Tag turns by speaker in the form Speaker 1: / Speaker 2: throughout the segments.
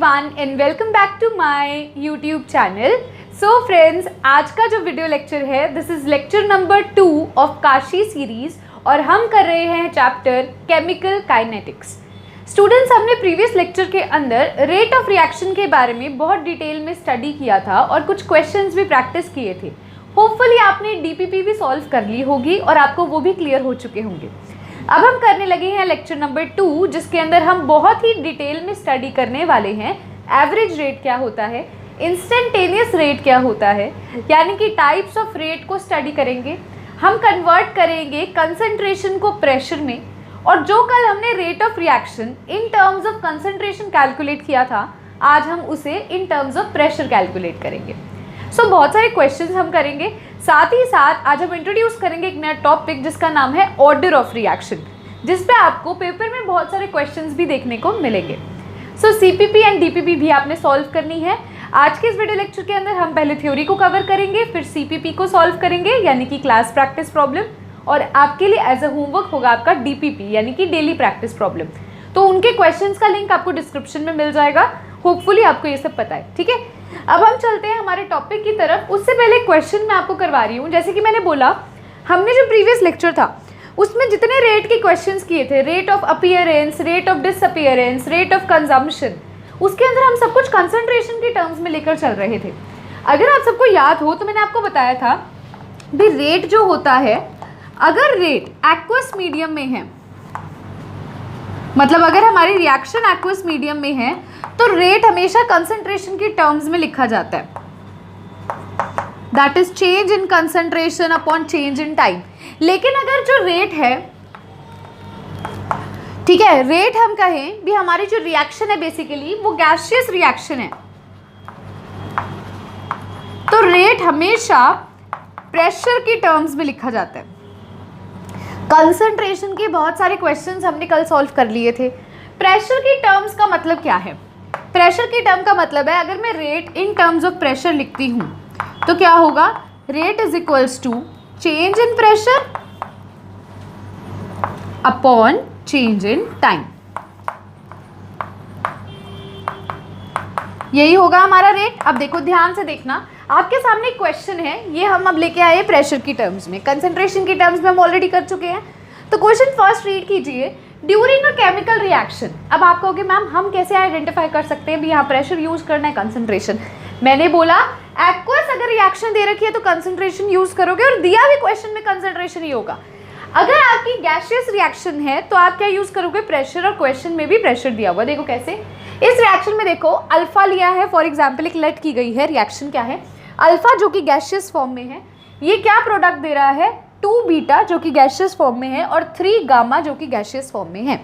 Speaker 1: Everyone and welcome back to my YouTube channel. So friends, आज का जो video lecture है this is lecture number 2 of Kashi series और हम कर रहे हैं चैप्टर केमिकल काइनेटिक्स। स्टूडेंट्स, हमने प्रीवियस लेक्चर के अंदर रेट ऑफ रिएक्शन के बारे में बहुत डिटेल में स्टडी किया था और कुछ क्वेश्चंस भी प्रैक्टिस किए थे। होपफुली आपने डीपीपी भी सॉल्व कर ली होगी और आपको वो भी क्लियर हो चुके होंगे। अब हम करने लगे हैं लेक्चर नंबर 2, जिसके अंदर हम बहुत ही डिटेल में स्टडी करने वाले हैं एवरेज रेट क्या होता है, इंस्टेंटेनियस रेट क्या होता है, यानी कि टाइप्स ऑफ रेट को स्टडी करेंगे। हम कन्वर्ट करेंगे कंसंट्रेशन को प्रेशर में, और जो कल हमने rate of reaction in terms of concentration calculate किया था, आज हम उसे इन टर्म्स ऑफ प्रेशर कैलकुलेट करेंगे। सो बहुत सारे क्वेश्चंस हम करेंगे, साथ ही साथ आज हम इंट्रोड्यूस करेंगे एक नया टॉपिक जिसका नाम है ऑर्डर ऑफ रिएक्शन, जिस पे आपको पेपर में बहुत सारे क्वेश्चंस भी देखने को मिलेंगे। सो सीपीपी एंड डीपीपी भी आपने सॉल्व करनी है। आज के इस वीडियो लेक्चर के अंदर हम पहले थ्योरी को कवर करेंगे, फिर सीपीपी को सॉल्व करेंगे यानी कि क्लास प्रैक्टिस प्रॉब्लम, और आपके लिए एज अ होमवर्क होगा आपका डीपीपी यानी कि डेली प्रैक्टिस प्रॉब्लम। तो उनके क्वेश्चंस का लिंक आपको डिस्क्रिप्शन में मिल जाएगा। होपफुली आपको ये सब पता है, ठीक है। अब हम चलते हैं हमारे टॉपिक की तरफ। उससे पहले क्वेश्चन मैं आपको करवा रही हूँ। जैसे कि मैंने बोला, हमने जो प्रीवियस लेक्चर था उसमें जितने रेट के क्वेश्चंस किए थे, rate of appearance, rate of disappearance, rate of consumption, उसके अंदर हम सब कुछ कंसंट्रेशन के टर्म्स में लेकर चल रहे थे। अगर आप सबको याद हो तो मैंने आपको बताया था भी रेट जो होता है, अगर रेट एक्वस मीडियम में है, मतलब अगर हमारी रिएक्शन एक्वस मीडियम में है तो रेट हमेशा कंसंट्रेशन के टर्म्स में लिखा जाता है। That is change in concentration upon change in time. लेकिन अगर जो रेट है, ठीक है, रेट हम कहें भी हमारी जो रिएक्शन है बेसिकली वो गैसियस रिएक्शन है, तो रेट हमेशा प्रेशर की टर्म्स में लिखा जाता है। कंसंट्रेशन के बहुत सारे क्वेश्चंस हमने कल सॉल्व कर लिए थे। प्रेशर की टर्म्स का मतलब क्या है? प्रेशर की टर्म का मतलब है, अगर मैं rate in terms of pressure लिखती हूं तो क्या होगा? Rate is equals to change in pressure upon change in time. यही होगा हमारा रेट। अब देखो, ध्यान से देखना, आपके सामने एक क्वेश्चन है, ये हम अब लेके आए प्रेशर की टर्म्स में। कंसंट्रेशन की टर्म्स में हम ऑलरेडी कर चुके हैं। तो क्वेश्चन फर्स्ट रीड कीजिए, ड्यूरिंग अ केमिकल रिएक्शन। अब आप कहोगे मैम हम कैसे आइडेंटिफाई कर सकते हैं भी यहाँ प्रेशर यूज करना है कंसंट्रेशन? मैंने बोला एक्वस अगर रिएक्शन दे रखी है तो कंसंट्रेशन यूज करोगे, और दिया भी क्वेश्चन में कंसंट्रेशन ही होगा। अगर आपकी गैसियस रिएक्शन है तो आप क्या यूज करोगे? प्रेशर, और क्वेश्चन में भी प्रेशर दिया हुआ। देखो कैसे, इस रिएक्शन में देखो अल्फा लिया है, फॉर एग्जाम्पल एक लेट की गई है। रिएक्शन क्या है? अल्फा जो कि गैसियस फॉर्म में है, ये क्या प्रोडक्ट दे रहा है? 2 बीटा जो कि गैसियस फॉर्म में है, और 3 गामा जो कि गैसियस फॉर्म में है।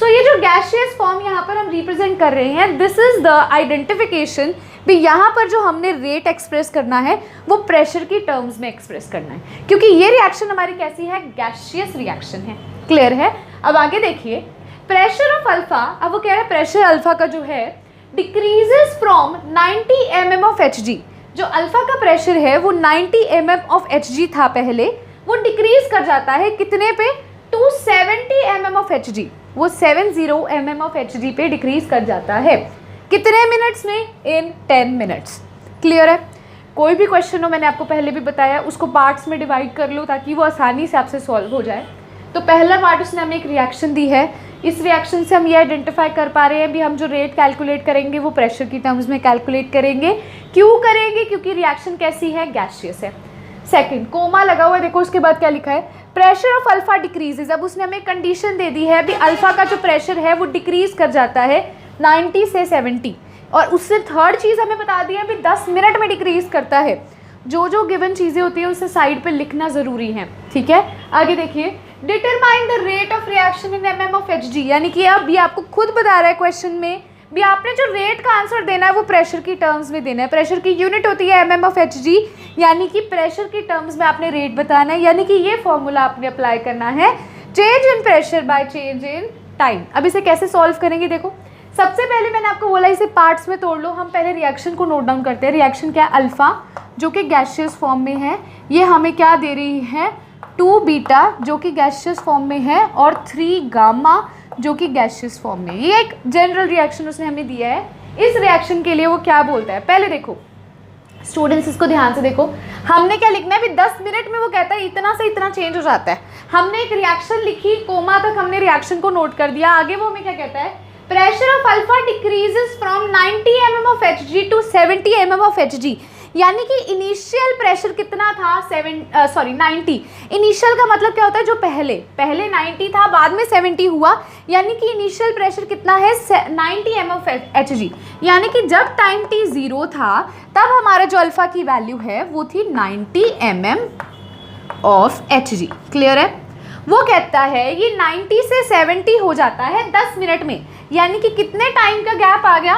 Speaker 1: सो ये जो गैसियस फॉर्म यहाँ पर हम रिप्रेजेंट कर रहे हैं, दिस इज द आइडेंटिफिकेशन भी यहाँ पर जो हमने रेट एक्सप्रेस करना है वो प्रेशर की टर्म्स में एक्सप्रेस करना है, क्योंकि ये रिएक्शन हमारी कैसी है? गैसियस रिएक्शन है। क्लियर है? अब आगे देखिए, प्रेशर ऑफ अल्फा, अब वो कह रहे हैं प्रेशर अल्फा का जो है decreases from 90 mm of Hg। जो अल्फा का प्रेशर है वो 90 mm ऑफ Hg था पहले, वो डिक्रीज कर जाता है कितने पे? 270 mm ऑफ Hg। वो 70 mm ऑफ Hg पे डिक्रीज कर जाता है। कितने मिनट्स में? इन 10 मिनट्स। क्लियर है? कोई भी क्वेश्चन हो, मैंने आपको पहले भी बताया, उसको पार्ट्स में डिवाइड कर लो ताकि वो आसानी से आपसे सॉल्व हो जाए। तो पहला पार्ट उसने हमें एक रिएक्शन दी है, इस रिएक्शन से हम ये आइडेंटिफाई कर पा रहे हैं भी हम जो रेट कैलकुलेट करेंगे वो प्रेशर की टर्म्स में कैलकुलेट करेंगे। क्यों करेंगे? क्योंकि रिएक्शन कैसी है? गैसियस है। सेकंड, कोमा लगा हुआ है, देखो उसके बाद क्या लिखा है? Pressure of alpha decreases. अब उसने हमें कंडीशन दे दी है भी अल्फा का जो प्रेशर है वो डिक्रीज कर जाता है 90 से 70, और उससे थर्ड चीज़ हमें बता दी है भी 10 मिनट में डिक्रीज करता है। जो जो गिवन चीज़ें होती है उसे साइड पे लिखना ज़रूरी है, ठीक है। आगे देखिए, determine the rate of reaction in mm of Hg, यानी कि अब ये आपको खुद बता रहा है क्वेश्चन में भी आपने जो रेट का आंसर देना है वो प्रेशर की टर्म्स में देना है। प्रेशर की यूनिट होती है mm ऑफ Hg, यानी कि प्रेशर की टर्म्स में आपने रेट बताना है, यानी कि ये फॉर्मूला आपने अप्लाई करना है, change in pressure by change in time. अब इसे कैसे सॉल्व करेंगे? देखो, सबसे पहले मैंने आपको बोला इसे पार्ट्स में तोड़ लो। हम पहले रिएक्शन को नोट डाउन करते हैं। रिएक्शन क्या है? अल्फा जो कि गैसियस फॉर्म में है, ये हमें क्या दे रही है? 2 बीटा जो कि गैसियस फॉर्म में है, और 3 गामा जो कि गैसियस फॉर्म में। ये एक जनरल रिएक्शन उसने हमें दिया है। इस रिएक्शन के लिए वो क्या बोलता है, पहले देखो स्टूडेंट्स इसको ध्यान से देखो, हमने क्या लिखना है अभी 10 मिनट में वो कहता है इतना से इतना चेंज हो जाता है। हमने एक रिएक्शन लिखी, कोमा तक हमने रिएक्शन को नोट कर दिया, आगे वो हमें क्या कहता है, pressure of alpha decreases from 90 mm of Hg to 70 mm of Hg, यानी कि इनिशियल प्रेशर कितना था 90। इनिशियल का मतलब क्या होता है, जो पहले 90 था बाद में 70 हुआ, यानी कि इनिशियल प्रेशर कितना है 90 mm ऑफ Hg, यानी कि जब टाइम t 0 था तब हमारा जो अल्फा की वैल्यू है वो थी 90 mm ऑफ Hg। क्लियर है? वो कहता है ये 90 से 70 हो जाता है 10 मिनट में, यानी कि कितने टाइम का गैप आ गया,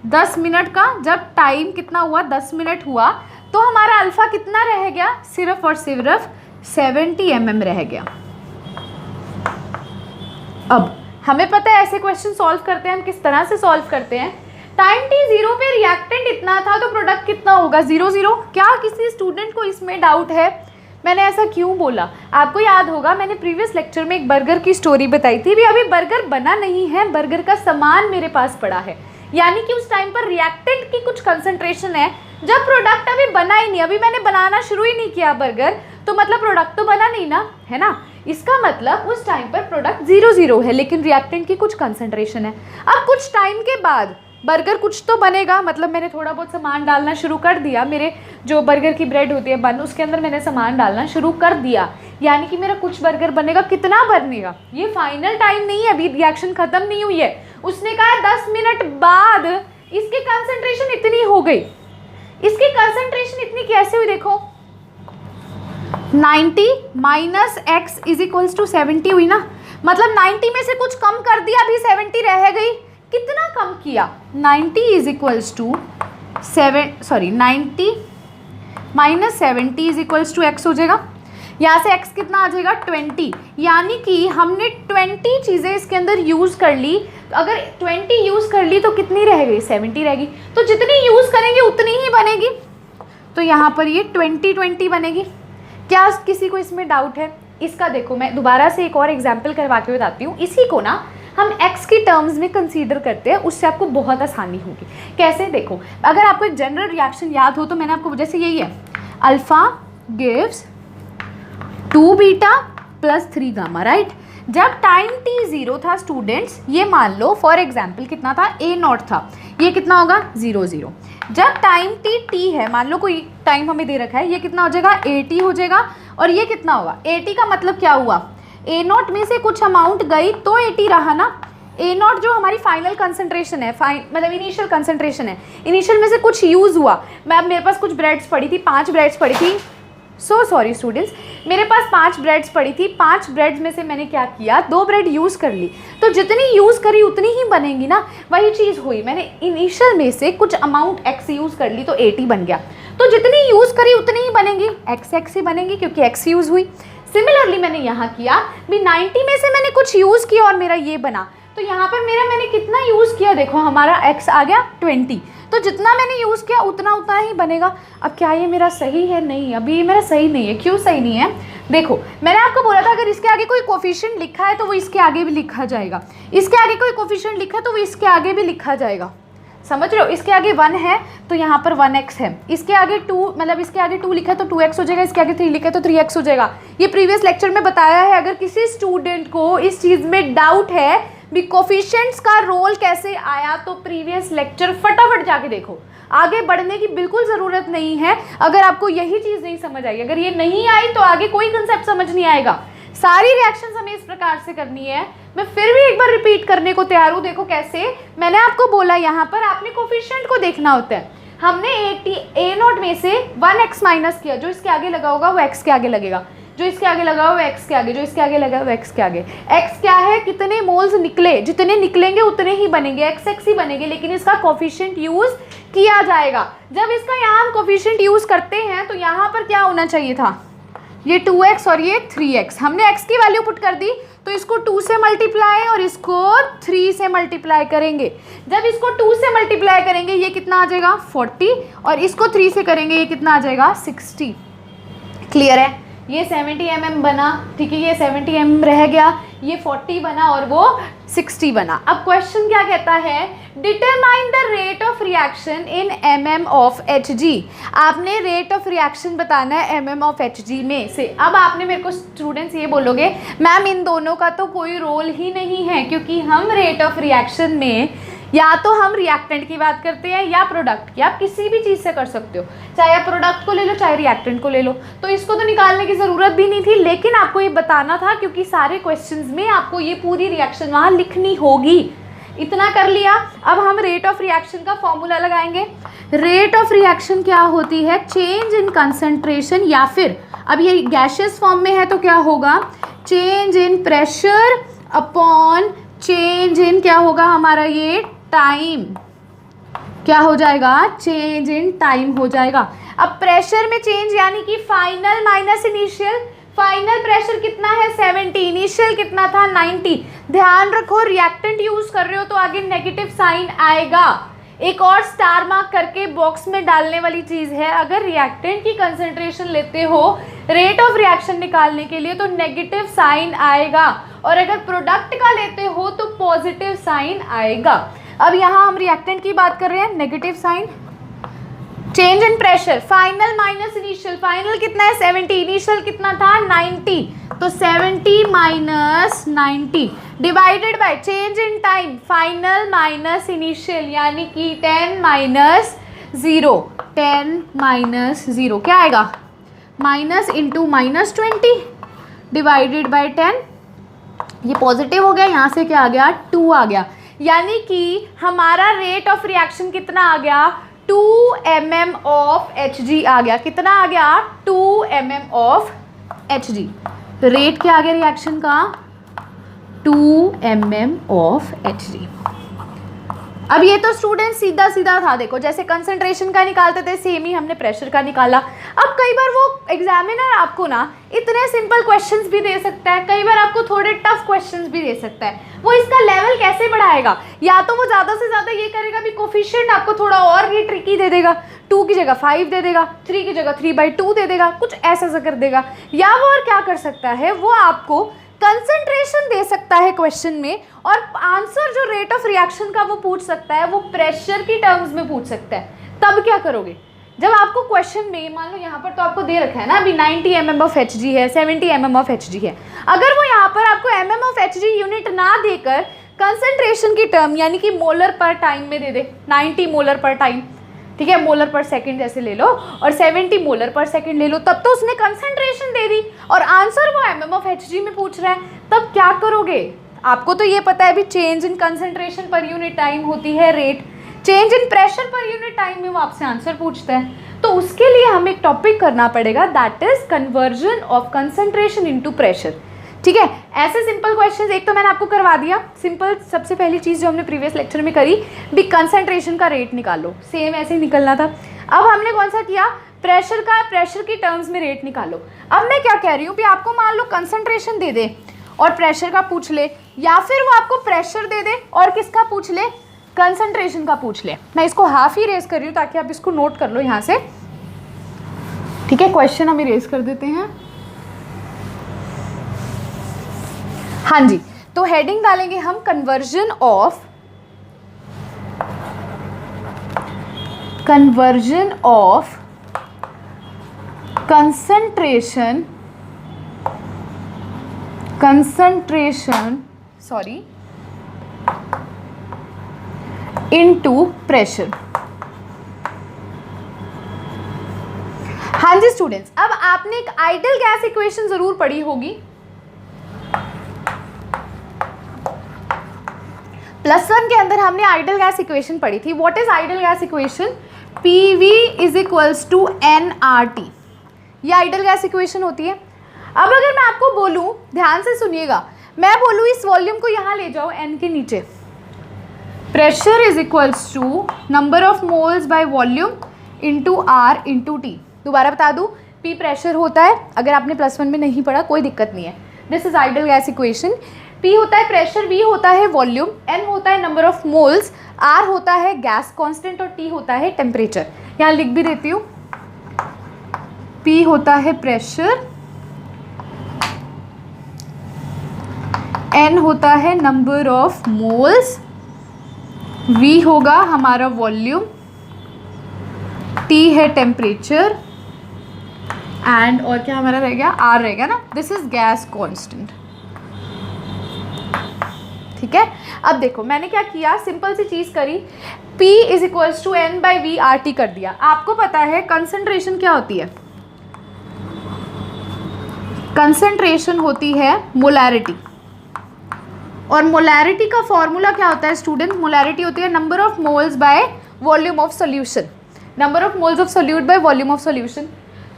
Speaker 1: 10 मिनट का। जब टाइम कितना हुआ 10 मिनट हुआ तो हमारा अल्फा कितना रह गया, सिर्फ और सिर्फ 70 mm रह गया। अब हमें पता है ऐसे क्वेश्चन सॉल्व करते हैं हम किस तरह से सॉल्व करते हैं। टाइम t 0 पे रिएक्टेंट इतना था तो प्रोडक्ट कितना होगा 0 0। क्या किसी स्टूडेंट को इसमें डाउट है? मैंने ऐसा क्यों बोला, आपको याद होगा मैंने प्रीवियस लेक्चर में एक बर्गर की स्टोरी बताई थी। भी अभी बर्गर बना नहीं है, बर्गर का सामान मेरे पास पड़ा है, यानी कि उस टाइम पर रिएक्टेंट की कुछ कंसंट्रेशन है, जब प्रोडक्ट अभी बना ही नहीं, अभी मैंने बनाना शुरू ही नहीं किया बर्गर, तो मतलब प्रोडक्ट तो बना नहीं ना, है ना। इसका मतलब उस टाइम पर प्रोडक्ट 0 0 है, लेकिन रिएक्टेंट की कुछ कंसंट्रेशन है। अब कुछ टाइम के बाद बर्गर कुछ तो बनेगा, मतलब मैंने थोड़ा बहुत सामान डालना शुरू कर दिया, मेरे जो बर्गर की ब्रेड होती है बन, उसके अंदर मैंने सामान डालना शुरू कर दिया, यानी कि मेरा कुछ बर्गर बनेगा। कितना बनेगा ये फाइनल टाइम नहीं है, अभी रिएक्शन खत्म नहीं हुई है। उसने कहा 10 मिनट बाद इसकी कंसंट्रेशन इतनी हो गई। इसकी कंसंट्रेशन इतनी कैसे हुई देखो, 90 minus X is equals to 70 हुई ना, मतलब 90 में से कुछ कम कर दिया, अभी 70 रह गई। कितना कम किया, 90 is equals to 90 minus 70 is equals to X हो जाएगा। यहाँ से x कितना आ जाएगा 20, यानी कि हमने 20 चीज़ें इसके अंदर यूज़ कर ली। अगर 20 यूज़ कर ली तो कितनी रह गई 70 रहेगी, तो जितनी यूज़ करेंगे उतनी ही बनेगी। तो यहाँ पर ये 20 बनेगी। क्या किसी को इसमें डाउट है? इसका देखो मैं दोबारा से एक और एग्जाम्पल करवा के बताती हूँ। इसी को ना हम x की टर्म्स में कंसीडर करते हैं, उससे आपको बहुत आसानी होगी। कैसे देखो, अगर आपको एक जनरल रिएक्शन याद हो तो मैंने आपको जैसे यही है, alpha gives 2 beta plus 3 gamma, right. जब टाइम t 0 था स्टूडेंट्स, ये मान लो फॉर एग्जाम्पल कितना था a0 था, ये कितना होगा 0 0। जब टाइम t है, मान लो कोई टाइम हमें दे रखा है, ये कितना हो जाएगा at हो जाएगा, और ये कितना होगा at का मतलब क्या हुआ, a0 में से कुछ अमाउंट गई तो at रहा ना। a0 जो हमारी फाइनल कंसंट्रेशन है, मतलब इनिशियल कंसंट्रेशन है, इनिशियल में से कुछ यूज़ हुआ। मेरे पास कुछ ब्रेड्स पड़ी थी, 5 ब्रेड्स पड़ी थी, सॉरी स्टूडेंट्स, मेरे पास 5 ब्रेड्स पड़ी थी, 5 ब्रेड्स में से मैंने क्या किया, 2 ब्रेड यूज़ कर ली, तो जितनी यूज़ करी उतनी ही बनेंगी ना। वही चीज़ हुई, मैंने इनिशियल में से कुछ अमाउंट x यूज़ कर ली तो 80 बन गया, तो जितनी यूज़ करी उतनी ही बनेंगी, x ही बनेंगी क्योंकि x यूज़ हुई। सिमिलरली मैंने यहाँ किया भी 90 में से मैंने कुछ यूज़ किया और मेरा ये बना, तो यहाँ पर मैंने कितना यूज़ किया, देखो हमारा x आ गया 20, तो जितना मैंने यूज़ किया उतना उतना ही बनेगा। अब क्या ये मेरा सही है? नहीं, अभी ये मेरा सही नहीं है। क्यों सही नहीं है? देखो मैंने आपको बोला था अगर इसके आगे कोई कोफिशिएंट लिखा है तो वो इसके आगे भी लिखा जाएगा, इसके आगे कोई कोफिशिएंट लिखा है तो वो इसके आगे भी लिखा जाएगा। समझ रहे हो? इसके आगे 1 है तो यहाँ पर 1x है, इसके आगे 2 मतलब इसके आगे 2 लिखा है तो 2x हो जाएगा, इसके आगे 3 लिखा है तो 3x हो जाएगा। ये प्रीवियस लेक्चर में बताया है। अगर किसी स्टूडेंट को इस चीज़ में डाउट है भी कोफिशिएंट्स का रोल कैसे आया, तो प्रीवियस लेक्चर फटाफट जाके देखो, आगे बढ़ने की बिल्कुल ज़रूरत नहीं है। अगर आपको यही चीज़ नहीं समझ आई, अगर ये नहीं आई तो आगे कोई कंसेप्ट समझ नहीं आएगा। सारी रिएक्शंस हमें इस प्रकार से करनी है। मैं फिर भी एक बार रिपीट करने को तैयार हूँ। देखो कैसे, मैंने आपको बोला यहाँ पर आपने कोफिशिएंट को देखना होता है। हमने a0 में से 1x माइनस किया, जो इसके आगे लगा होगा वो x के आगे लगेगा, जो इसके आगे लगा हुआ x के आगे, जो इसके आगे लगा हुआ x के आगे। x क्या है, कितने मोल्स निकले, जितने निकलेंगे उतने ही बनेंगे, x ही बनेंगे, लेकिन इसका कोफिशिएंट यूज़ किया जाएगा। जब इसका यहाँ हम कोफिशिएंट यूज़ करते हैं तो यहाँ पर क्या होना चाहिए था, ये 2x और ये 3x। हमने x की वैल्यू पुट कर दी तो इसको 2 से मल्टीप्लाई और इसको 3 से मल्टीप्लाई करेंगे। जब इसको 2 से मल्टीप्लाई करेंगे ये कितना आ जाएगा 40, और इसको 3 से करेंगे ये कितना आ जाएगा 60। क्लियर है? ये 70 mm बना, ठीक है, ये 70 mm रह गया, ये 40 बना और वो 60 बना। अब क्वेश्चन क्या कहता है, determine the rate of reaction in mm of Hg। आपने रेट ऑफ रिएक्शन बताना है mm ऑफ Hg में से। अब आपने मेरे को स्टूडेंट्स ये बोलोगे मैम इन दोनों का तो कोई रोल ही नहीं है, क्योंकि हम रेट ऑफ रिएक्शन में या तो हम रिएक्टेंट की बात करते हैं या प्रोडक्ट की। आप किसी भी चीज़ से कर सकते हो, चाहे आप प्रोडक्ट को ले लो चाहे रिएक्टेंट को ले लो, तो इसको तो निकालने की ज़रूरत भी नहीं थी, लेकिन आपको ये बताना था क्योंकि सारे क्वेश्चंस में आपको ये पूरी रिएक्शन वहाँ लिखनी होगी। इतना कर लिया। अब हम रेट ऑफ रिएक्शन का फॉर्मूला लगाएंगे। रेट ऑफ रिएक्शन क्या होती है, चेंज इन कंसंट्रेशन, या फिर अब ये गैसियस फॉर्म में है तो क्या होगा, change in pressure upon change इन क्या होगा हमारा ये टाइम, क्या हो जाएगा, चेंज इन टाइम हो जाएगा। अब प्रेशर में चेंज यानी कि final minus initial, final pressure कितना है 70, इनिशियल कितना था 90। ध्यान रखो रिएक्टेंट यूज कर रहे हो तो आगे नेगेटिव साइन आएगा। एक और स्टार मार्क करके बॉक्स में डालने वाली चीज है, अगर रिएक्टेंट की कंसंट्रेशन लेते हो रेट ऑफ रिएक्शन निकालने के लिए तो नेगेटिव साइन आएगा, और अगर प्रोडक्ट का लेते हो तो पॉजिटिव साइन आएगा। अब यहाँ हम रिएक्टेंट की बात कर रहे हैं, negative sign, change in pressure, final minus initial, final कितना है 70, इनिशियल कितना था 90, तो 70 minus 90 divided by change in time, final minus initial यानी कि 10 माइनस 0, 10 माइनस 0 क्या आएगा, minus into minus 20 divided by 10, ये पॉजिटिव हो गया, यहाँ से क्या आ गया 2 आ गया, यानी कि हमारा रेट ऑफ रिएक्शन कितना आ गया 2 mm ऑफ Hg आ गया। कितना आ गया 2 mm ऑफ Hg। रेट क्या आ गया रिएक्शन का 2 mm ऑफ Hg। अब ये तो स्टूडेंट सीधा सीधा था, देखो जैसे कंसंट्रेशन का निकालते थे सेम ही हमने प्रेशर का निकाला। अब कई बार वो एग्जामिनर आपको ना इतने सिंपल क्वेश्चंस भी दे सकता है, कई बार आपको थोड़े टफ क्वेश्चंस भी दे सकता है। वो इसका लेवल कैसे बढ़ाएगा, या तो वो ज़्यादा से ज़्यादा ये करेगा भी कोफिशिएंट आपको थोड़ा और ये ट्रिकी दे देगा, 2 की जगह 5 दे देगा, 3 की जगह 3/2 दे देगा, कुछ ऐसा कर देगा, या वो और क्या कर सकता है, वो आपको कंसंट्रेशन दे सकता है क्वेश्चन में, और आंसर जो रेट ऑफ रिएक्शन का वो पूछ सकता है वो प्रेशर की टर्म्स में पूछ सकता है। तब क्या करोगे, जब आपको क्वेश्चन में मान लो यहाँ पर तो आपको दे रखा है ना अभी 90 mm ऑफ Hg है, 70 mm ऑफ Hg है, अगर वो यहाँ पर आपको mm ऑफ Hg यूनिट ना देकर कंसंट्रेशन की टर्म यानी कि मोलर पर टाइम में दे दे, 90 मोलर पर टाइम, ठीक है, मोलर पर सेकंड जैसे ले लो, और 70 मोलर पर सेकंड ले लो, तब तो उसने कंसंट्रेशन दे दी और आंसर वो mm ऑफ Hg में पूछ रहा है, तब क्या करोगे। आपको तो ये पता है भी change in concentration per unit time होती है rate, change in pressure per unit time में वो आपसे आंसर पूछता है, तो उसके लिए हमें एक टॉपिक करना पड़ेगा that is conversion of concentration into pressure. ठीक है, ऐसे सिंपल क्वेश्चंस एक तो मैंने आपको करवा दिया सिंपल, सबसे पहली चीज़ जो हमने प्रीवियस लेक्चर में करी भी कंसंट्रेशन का रेट निकालो, सेम ऐसे ही निकलना था। अब हमने कौन सा किया, प्रेशर का, प्रेशर की टर्म्स में रेट निकालो। अब मैं क्या कह रही हूँ कि आपको मान लो कंसंट्रेशन दे दे और प्रेशर का पूछ ले, या फिर वो आपको प्रेशर दे दे और किसका पूछ ले, कंसंट्रेशन का पूछ ले। मैं इसको हाफ ही रेज कर रही हूँ ताकि आप इसको नोट कर लो यहाँ से, ठीक है। क्वेश्चन हम रेज कर देते हैं, हाँ जी, तो हेडिंग डालेंगे हम conversion of concentration into pressure. हाँ जी स्टूडेंट्स, अब आपने एक आइडियल गैस इक्वेशन जरूर पढ़ी होगी, +1 के अंदर हमने आइडियल गैस इक्वेशन पढ़ी थी। What is ideal gas equation, PV = nRT, ये आइडियल गैस इक्वेशन होती है। अब अगर मैं आपको बोलूं, ध्यान से सुनिएगा, मैं बोलूं इस वॉल्यूम को यहां ले जाओ n के नीचे, pressure = number of moles by volume into R into T। दोबारा बता दूं, P प्रेशर होता है, अगर आपने +1 में नहीं पढ़ा कोई दिक्कत नहीं है, this is ideal gas equation. P होता है प्रेशर, V होता है वॉल्यूम, N होता है नंबर ऑफ मोल्स, R होता है गैस कांस्टेंट और T होता है टेम्परेचर। यहाँ लिख भी देती हूँ, P होता है प्रेशर, n होता है नंबर ऑफ मोल्स, v होगा हमारा वॉल्यूम, t है टेम्परेचर, एंड और क्या हमारा रह गया, r रहेगा ना, दिस इज गैस कांस्टेंट। ठीक है, अब देखो मैंने क्या किया, सिंपल सी चीज़ करी, P is equals to N by V R T कर दिया। आपको पता है कंसंट्रेशन क्या होती है, कंसंट्रेशन होती है मोलैरिटी, और मोलैरिटी का फॉर्मूला क्या होता है स्टूडेंट, मोलैरिटी होती है number of moles by volume of solution, number of moles of solute by volume of solution.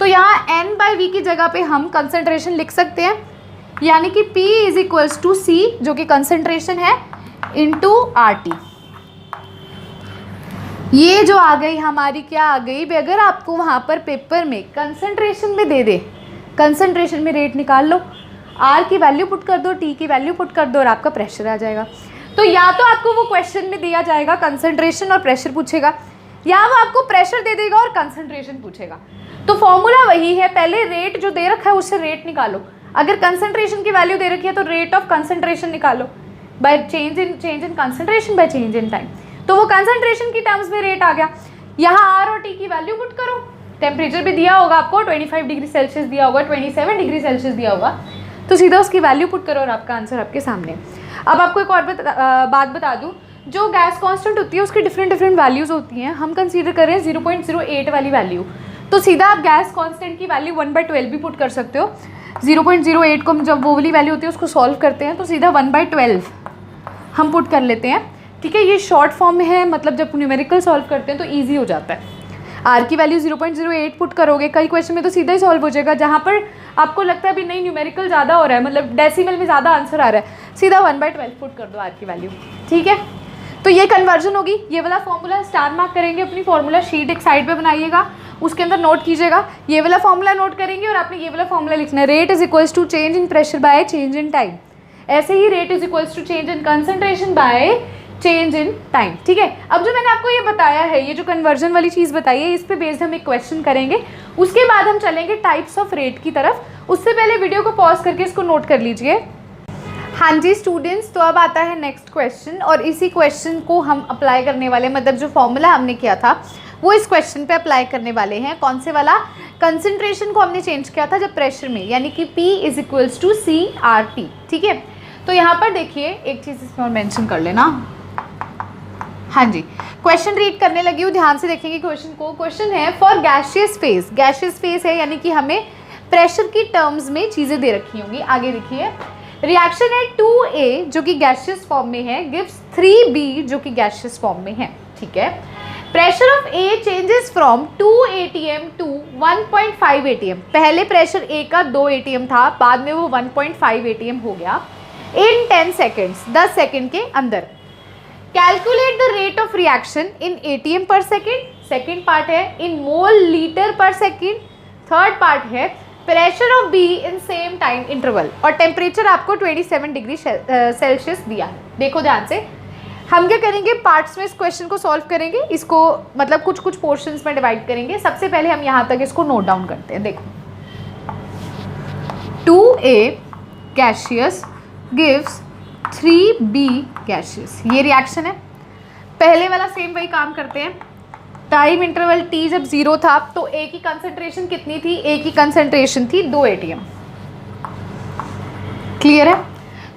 Speaker 1: तो यहाँ n बाई वी की जगह पे हम कंसंट्रेशन लिख सकते हैं, यानी कि P is equals to C जो कि कंसंट्रेशन है इंटू आर टी। ये जो आ गई हमारी क्या आ गई भाई, अगर आपको वहाँ पर पेपर में कंसंट्रेशन में दे दे, कंसंट्रेशन में रेट निकाल लो, R की वैल्यू पुट कर दो, T की वैल्यू पुट कर दो और आपका प्रेशर आ जाएगा। तो या तो आपको वो क्वेश्चन में दिया जाएगा कंसंट्रेशन और प्रेशर पूछेगा, या वो आपको प्रेशर दे देगा और कंसंट्रेशन पूछेगा। तो फॉर्मूला वही है, पहले रेट जो दे रखा है उससे रेट निकालो, अगर कंसंट्रेशन की वैल्यू दे रखी है तो रेट ऑफ कंसंट्रेशन निकालो bye change in concentration by change in time. तो वो कंसंट्रेशन की टर्म्स में रेट आ गया। यहाँ आर और टी की वैल्यू पुट करो, टेम्परेचर भी दिया होगा आपको, 25 डिग्री सेल्सियस दिया होगा, 27 डिग्री सेल्सियस दिया होगा, तो सीधा उसकी वैल्यू पुट करो और आपका आंसर आपके सामने। अब आपको एक और बात बता दूँ, जो गैस कांस्टेंट होती है उसकी डिफरेंट वैल्यूज़ होती हैं। हम कंसीडर करें 0.08 वाली वैल्यू, तो सीधा आप गैस कांस्टेंट की वैल्यू 1/12 भी पुट कर सकते हो। 0.08 को जब वो वाली वैल्यू होती है उसको सॉल्व करते हैं तो सीधा 1/12 हम पुट कर लेते हैं। ठीक है, ये शॉर्ट फॉर्म में है, मतलब जब न्यूमेरिकल सॉल्व करते हैं तो ईजी हो जाता है। आर की वैल्यू 0.08 पुट करोगे, कई क्वेश्चन में तो सीधा ही सॉल्व हो जाएगा। जहाँ पर आपको लगता है अभी नहीं न्यूमेरिकल ज़्यादा हो रहा है, मतलब डेसिमल में ज़्यादा आंसर आ रहा है, सीधा 1/12 पुट कर दो आर की वैल्यू। ठीक है, तो ये कन्वर्जन होगी। ये वाला फॉर्मूला स्टार मार्क करेंगे, अपनी फॉर्मूला शीट एक साइड पे बनाइएगा, उसके अंदर नोट कीजिएगा, ये वाला फॉर्मूला नोट करेंगे और आपने ये वाला फॉर्मूला लिखना है, rate is equals to change in pressure by change in time. ऐसे ही rate is equals to change in concentration by change in time. ठीक है, अब जो मैंने आपको ये बताया है, ये जो कन्वर्जन वाली चीज़ बताई है, इस पे बेस्ड हम एक क्वेश्चन करेंगे, उसके बाद हम चलेंगे टाइप्स ऑफ रेट की तरफ। उससे पहले वीडियो को पॉज करके इसको नोट कर लीजिए। हाँ जी स्टूडेंट्स, तो अब आता है नेक्स्ट क्वेश्चन, और इसी क्वेश्चन को हम अप्लाई करने वाले, मतलब जो फॉर्मूला हमने किया था वो इस क्वेश्चन पे अप्लाई करने वाले हैं। कौन से वाला, कंसंट्रेशन को हमने चेंज किया था जब प्रेशर में, यानी कि P is equals to CRT। ठीक है, तो यहाँ पर देखिए एक चीज़ इसमें और मेंशन कर लेना। हाँ जी, क्वेश्चन रीड करने लगी हूँ, ध्यान से देखेंगे क्वेश्चन को। क्वेश्चन है for gaseous phase, gaseous phase है यानी कि हमें प्रेशर की टर्म्स में चीज़ें दे रखी होंगी। आगे देखिए, रिएक्शन है 2A जो कि गैसियस फॉर्म में है, गिव्स 3B जो कि गैसियस फॉर्म में है। ठीक है, pressure of A changes from 2 atm to 1.5 atm। पहले प्रेशर A का 2 atm था, बाद में वो 1.5 atm हो गया इन 10 सेकेंड्स, 10 सेकेंड के अंदर। Calculate the rate of reaction in atm पर सेकेंड, सेकेंड पार्ट है, इन मोल लीटर पर सेकेंड, थर्ड पार्ट है pressure of B in same time interval, और टेम्परेचर आपको 27 डिग्री सेल्सियस दिया है। देखो ध्यान से, हम क्या करेंगे, पार्ट्स में इस क्वेश्चन को सॉल्व करेंगे, इसको मतलब कुछ कुछ पोर्शंस में डिवाइड करेंगे। सबसे पहले हम यहाँ तक इसको नोट डाउन करते हैं। देखो, 2A gaseous gives 3B gaseous, ये रिएक्शन है। पहले वाला सेम वही काम करते हैं। टाइम इंटरवल T जब 0 था तो A की कंसंट्रेशन कितनी थी, A की कंसंट्रेशन थी 2 atm। क्लियर है,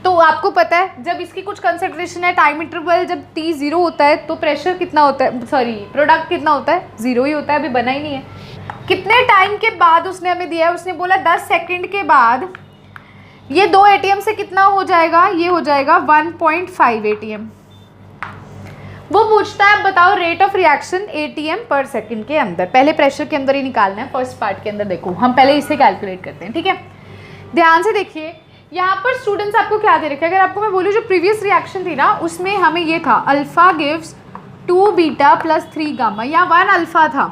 Speaker 1: तो आपको पता है जब इसकी कुछ कंसंट्रेशन है, टाइम इंटरवल जब T 0 होता है तो प्रेशर कितना होता है, सॉरी प्रोडक्ट कितना होता है, 0 ही होता है, अभी बना ही नहीं है। कितने टाइम के बाद उसने हमें दिया है, उसने बोला 10 सेकेंड के बाद ये 2 atm से कितना हो जाएगा, ये हो जाएगा 1.5 atm। वो पूछता है बताओ रेट ऑफ रिएक्शन atm पर सेकंड के अंदर, पहले प्रेशर के अंदर ही निकालना है, फर्स्ट पार्ट के अंदर। देखो हम पहले इसे कैलकुलेट करते हैं। ठीक है, ध्यान से देखिए, यहाँ पर स्टूडेंट्स आपको क्या दे रखा है। अगर आपको मैं बोलूँ जो प्रीवियस रिएक्शन थी ना, उसमें हमें ये था alpha gives 2 beta plus 3 gamma, या 1 अल्फा था,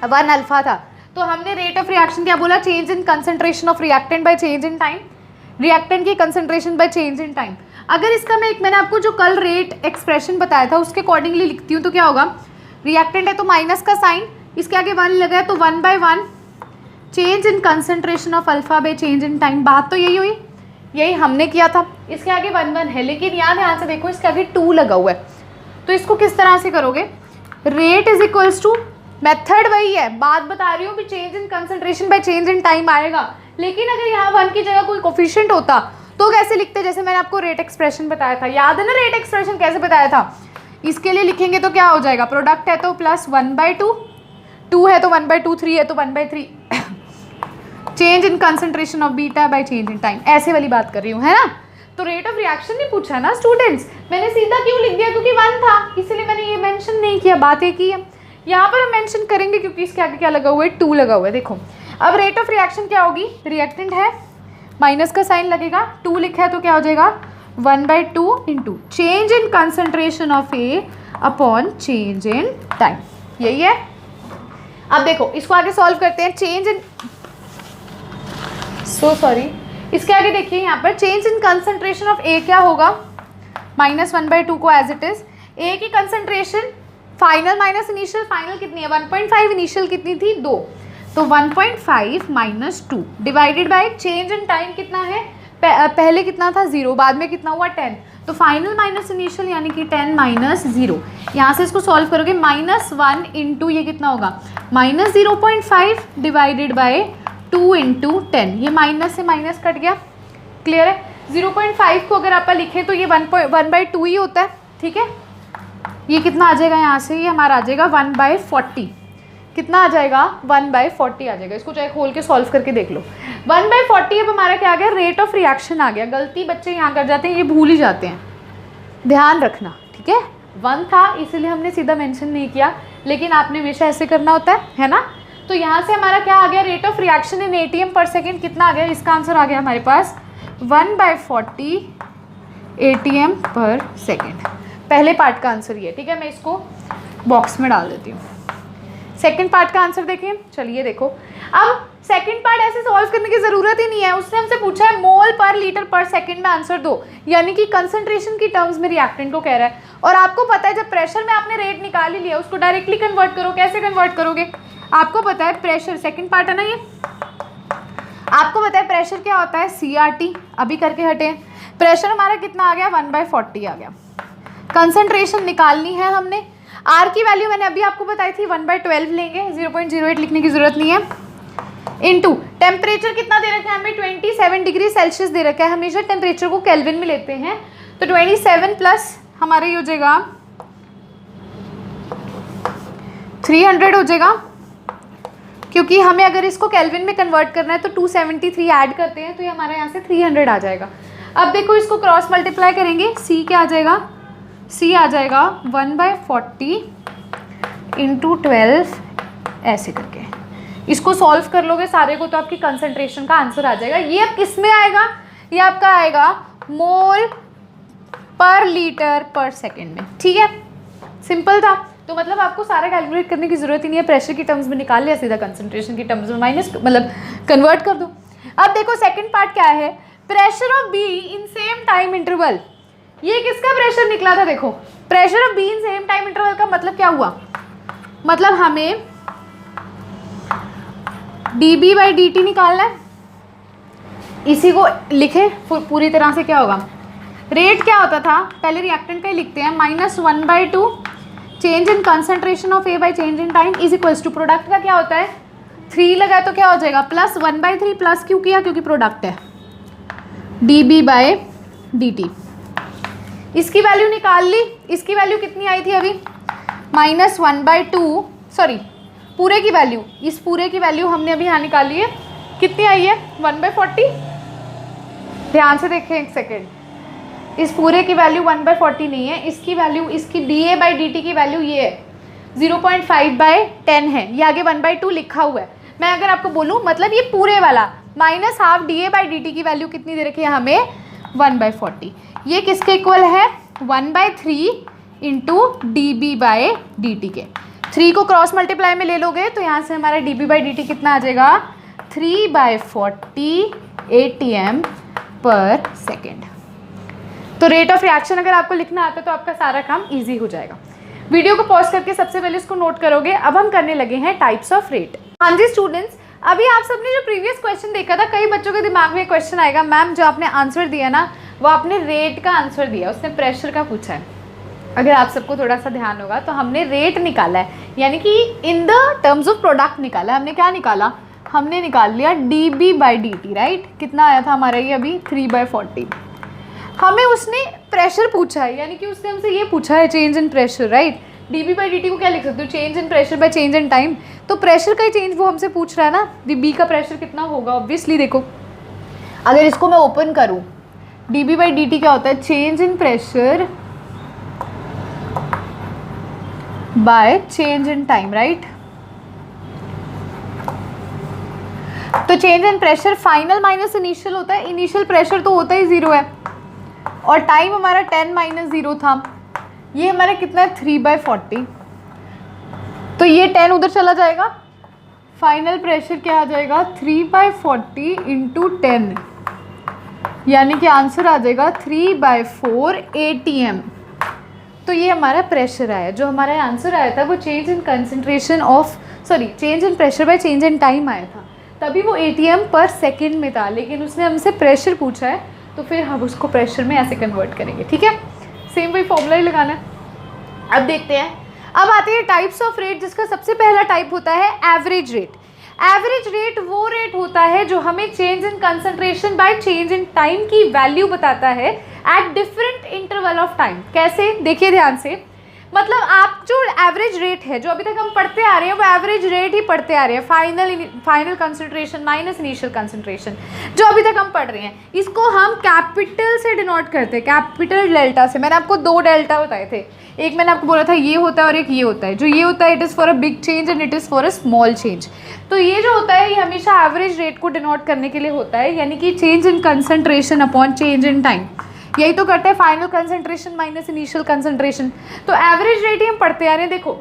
Speaker 1: 1 अल्फा था। तो हमने रेट ऑफ रिएक्शन क्या बोला, change in concentration of reactant by change in time, reactant की concentration by change in time. अगर इसका मैंने आपको जो कल रेट एक्सप्रेशन बताया था उसके अकॉर्डिंगली लिखती हूँ तो क्या होगा, रिएक्टेंट है तो माइनस का साइन, इसके आगे 1 लगा है तो 1/1 change in concentration of alpha by change in time. बात तो यही हुई, यही हमने किया था। इसके आगे 1 1 है, लेकिन यहाँ ध्यान से देखो इसके आगे 2 लगा हुआ है, तो इसको किस तरह से करोगे, rate is equals to, method वही है, बात बता रही हूँ भी change in concentration by change in time आएगा, लेकिन अगर यहाँ 1 की जगह कोई कोफिशिएंट होता तो कैसे लिखते, जैसे मैंने आपको रेट एक्सप्रेशन बताया था, याद है ना रेट एक्सप्रेशन कैसे बताया था, इसके लिए लिखेंगे तो क्या हो जाएगा, प्रोडक्ट है तो प्लस 1/2, 2 है तो 1/2, 3 है तो 1/3, change in concentration of beta by change in time, ऐसे वाली बात कर रही हूँ, है ना। तो रेट ऑफ रिएक्शन नहीं पूछा ना स्टूडेंट्स, मैंने सीधा क्यों लिख दिया, क्योंकि 1 था इसलिए मैंने ये मेंशन नहीं किया, बात एक ही है। यहाँ पर हम मेंशन करेंगे क्योंकि इसके आगे क्या लगा हुआ है, 2 लगा हुआ है। देखो अब रेट ऑफ रिएक्शन क्या होगी, रिएक्टेंट है, माइनस का साइन लगेगा, 2 लिखा है तो क्या हो जाएगा 1/2 into change in concentration of A upon change in time, यही है। अब देखो इसको आगे सॉल्व करते हैं, चेंज इन, सॉरी, इसके आगे देखिए यहाँ पर चेंज इन कंसंट्रेशन ऑफ ए क्या होगा, -1/2 को एज इट इज, ए की concentration final minus initial, final कितनी है 1.5, इनिशियल कितनी थी 2, तो 1.5 minus 2 divided by change in time कितना है, पहले कितना था 0, बाद में कितना हुआ 10, तो फाइनल माइनस इनिशियल यानी कि 10 माइनस 0, यहाँ से इसको सॉल्व करोगे -1 इंटू ये कितना होगा -0.5 डिवाइडेड बाय 2 इंटू 10, ये माइनस से माइनस कट गया, क्लियर है। 0.5 को अगर आप लिखें तो ये 1/2 ही होता है, ठीक है। ये कितना आ जाएगा यहाँ से, ये हमारा आ जाएगा 1/40, कितना आ जाएगा 1/40 आ जाएगा, इसको चाहे खोल के सॉल्व करके देख लो। 1/40 अब हमारा क्या आ गया, रेट ऑफ रिएक्शन आ गया। गलती बच्चे यहाँ कर जाते हैं, ये भूल ही जाते हैं, ध्यान रखना, ठीक है। 1 था इसीलिए हमने सीधा मेंशन नहीं किया, लेकिन आपने हमेशा ऐसे करना होता है ना। तो यहाँ से हमारा क्या आ गया, rate of reaction in ATM पर सेकेंड कितना आ गया, इसका आंसर आ गया हमारे पास 1/40 ATM पर सेकेंड। पहले पार्ट का आंसर ये, ठीक है, मैं इसको बॉक्स में डाल देती हूँ। सेकंड पार्ट का आंसर देखें, चलिए देखो, अब सेकंड पार्ट ऐसे सॉल्व करने की ज़रूरत ही नहीं है, उसने हमसे पूछा है मोल पर लीटर पर सेकंड में आंसर दो, यानी कि कंसंट्रेशन की टर्म्स में रिएक्टेंट को कह रहा है। और आपको पता है जब प्रेशर में आपने रेट निकाल ही लिया, उसको डायरेक्टली कन्वर्ट करो, कैसे कन्वर्ट करोगे, आपको पता है प्रेशर, सेकेंड पार्ट है ना ये, आपको पता है प्रेशर क्या होता है, CRT, अभी करके हटे हैं। प्रेशर हमारा कितना आ गया 1/40 आ गया, कंसंट्रेशन निकालनी है हमने, आर की वैल्यू मैंने अभी आपको बताई थी 1/12 लेंगे, 0.08 लिखने की जरूरत नहीं है, इनटू टेम्परेचर कितना दे रखा है हमें 27 डिग्री सेल्सियस दे रखा है, हमेशा टेम्परेचर को केल्विन में लेते हैं, तो 27 प्लस हमारे हो जाएगा 300 हो जाएगा, क्योंकि हमें अगर इसको केल्विन में कन्वर्ट करना है तो 273 ऐड करते हैं तो ये हमारे यहाँ से 300 आ जाएगा। अब देखो इसको क्रॉस मल्टीप्लाई करेंगे, C क्या आ जाएगा, C आ जाएगा 1/40 इंटू 12 ऐसे करके, इसको सॉल्व कर लोगे सारे को तो आपकी कंसंट्रेशन का आंसर आ जाएगा। ये अब किस में आएगा, ये आपका आएगा मोल पर लीटर पर सेकेंड में, ठीक है, सिंपल था। तो मतलब आपको सारा कैलकुलेट करने की जरूरत ही नहीं है, प्रेशर की टर्म्स में निकाल लिया, सीधा कंसंट्रेशन की टर्म्स में माइनस मतलब कन्वर्ट कर दो। अब देखो सेकंड पार्ट क्या है, pressure of be in same time interval, ये किसका प्रेशर निकला था, देखो pressure of be in same time interval का मतलब क्या हुआ, मतलब हमें dB/dt निकालना है, इसी को लिखे पूरी तरह से क्या होगा, रेट क्या होता था, पहले रिएक्टेंट का ही लिखते हैं, -1/2 change in concentration of A by change in time is equals to, product का क्या होता है 3 लगा तो क्या हो जाएगा +1/3, प्लस क्यों किया क्योंकि प्रोडक्ट है, dB/dt। इसकी वैल्यू निकाल ली, इसकी वैल्यू कितनी आई थी अभी -1/2, सॉरी पूरे की वैल्यू, इस पूरे की वैल्यू हमने अभी यहाँ निकाली है, कितनी आई है 1/40, ध्यान से देखें एक सेकेंड, इस पूरे की वैल्यू 1/40 नहीं है, इसकी वैल्यू, इसकी dA/dt की वैल्यू ये है 0.5/10 है, ये आगे 1/2 लिखा हुआ है। मैं अगर आपको बोलूँ मतलब ये पूरे वाला -12 dA/dt की वैल्यू कितनी दे रखी है हमें 1/40, ये किसके इक्वल है 1/3 इंटू dB/dt के, 3 को क्रॉस मल्टीप्लाई में ले लोगे तो यहाँ से हमारा dB/dt कितना आ जाएगा 3/40 ATM पर सेकेंड। तो रेट ऑफ रिएक्शन अगर आपको लिखना आता है तो आपका सारा काम इजी हो जाएगा। वीडियो को पॉज करके सबसे पहले इसको नोट करोगे। अब हम करने लगे हैं टाइप्स ऑफ रेट। हाँ जी स्टूडेंट्स, अभी आप सबने जो प्रीवियस क्वेश्चन देखा था, कई बच्चों के दिमाग में क्वेश्चन आएगा, मैम जो आपने आंसर दिया ना वो आपने रेट का आंसर दिया, उसने प्रेशर का पूछा है। अगर आप सबको थोड़ा सा ध्यान होगा तो हमने रेट निकाला है, यानी कि इन द टर्म्स ऑफ प्रोडक्ट निकाला है। हमने क्या निकाला, हमने निकाल लिया dB/dt, राइट। कितना आया था हमारा ये अभी 3/40। हमें उसने प्रेशर पूछा है, यानी कि उसने हमसे ये पूछा है change in pressure, right. dB/dt को क्या लिख सकते हो, change in pressure by change in time. तो प्रेशर का ही चेंज वो हमसे पूछ रहा है ना, बी का प्रेशर कितना होगा। ऑब्वियसली देखो अगर इसको मैं ओपन करूँ, dB/dt क्या होता है, change in pressure by change in time, right. तो change in pressure final minus initial होता है, इनिशियल प्रेशर तो होता ही 0 है और टाइम हमारा 10 - 0 था। ये हमारा कितना है 3/40, तो ये 10 उधर चला जाएगा, फाइनल प्रेशर क्या आ जाएगा 3/40 × 10, यानी कि आंसर आ जाएगा 3/4 ATM। तो ये हमारा प्रेशर आया। जो हमारा आंसर आया था वो change in concentration of change in pressure by change in time आया था, तभी वो ATM/सेकेंड में था, लेकिन उसने हमसे प्रेशर पूछा है तो फिर हम उसको प्रेशर में ऐसे कन्वर्ट करेंगे, ठीक है। सेम वही फॉर्मूला ही लगाना है। अब देखते हैं, अब आते हैं टाइप्स ऑफ रेट, जिसका सबसे पहला टाइप होता है एवरेज रेट। एवरेज रेट वो रेट होता है जो हमें change in concentration by change in time की वैल्यू बताता है at different interval of time. कैसे, देखिए ध्यान से, मतलब आप जो एवरेज रेट है जो अभी तक हम पढ़ते आ रहे हैं वो एवरेज रेट ही पढ़ते आ रहे हैं, final concentration minus initial concentration जो अभी तक हम पढ़ रहे हैं, इसको हम कैपिटल से डिनोट करते हैं, कैपिटल डेल्टा से। मैंने आपको 2 डेल्टा बताए थे, एक मैंने आपको बोला था ये होता है और एक ये होता है। जो ये होता है it is for a big change and it is for a small change. तो ये जो होता है ये हमेशा एवरेज रेट को डिनोट करने के लिए होता है, यानी कि change in concentration upon change in time. यही तो करते हैं final concentration minus initial concentration. तो एवरेज रेट ही हम पढ़ते आ रहे हैं। देखो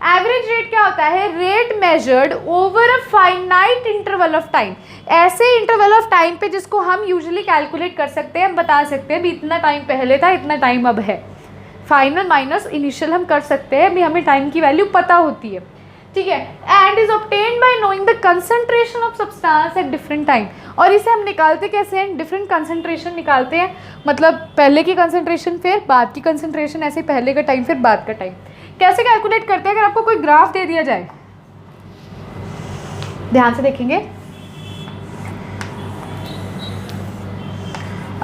Speaker 1: एवरेज रेट क्या होता है, rate measured over a finite interval of time, ऐसे इंटरवल ऑफ टाइम पे जिसको हम यूजुअली कैलकुलेट कर सकते हैं, हम बता सकते हैं भी इतना टाइम पहले था इतना टाइम अब है। फाइनल माइनस इनिशियल हम कर सकते हैं, भी हमें टाइम की वैल्यू पता होती है, ठीक है। And is obtained by knowing the concentration of substance at different time. और इसे हम निकालते कैसे हैं, डिफरेंट कंसंट्रेशन निकालते हैं, मतलब पहले की कंसंट्रेशन फिर बाद की कंसंट्रेशन, ऐसे पहले का टाइम फिर बाद का टाइम। कैसे कैलकुलेट करते हैं, अगर आपको कोई ग्राफ दे दिया जाए, ध्यान से देखेंगे,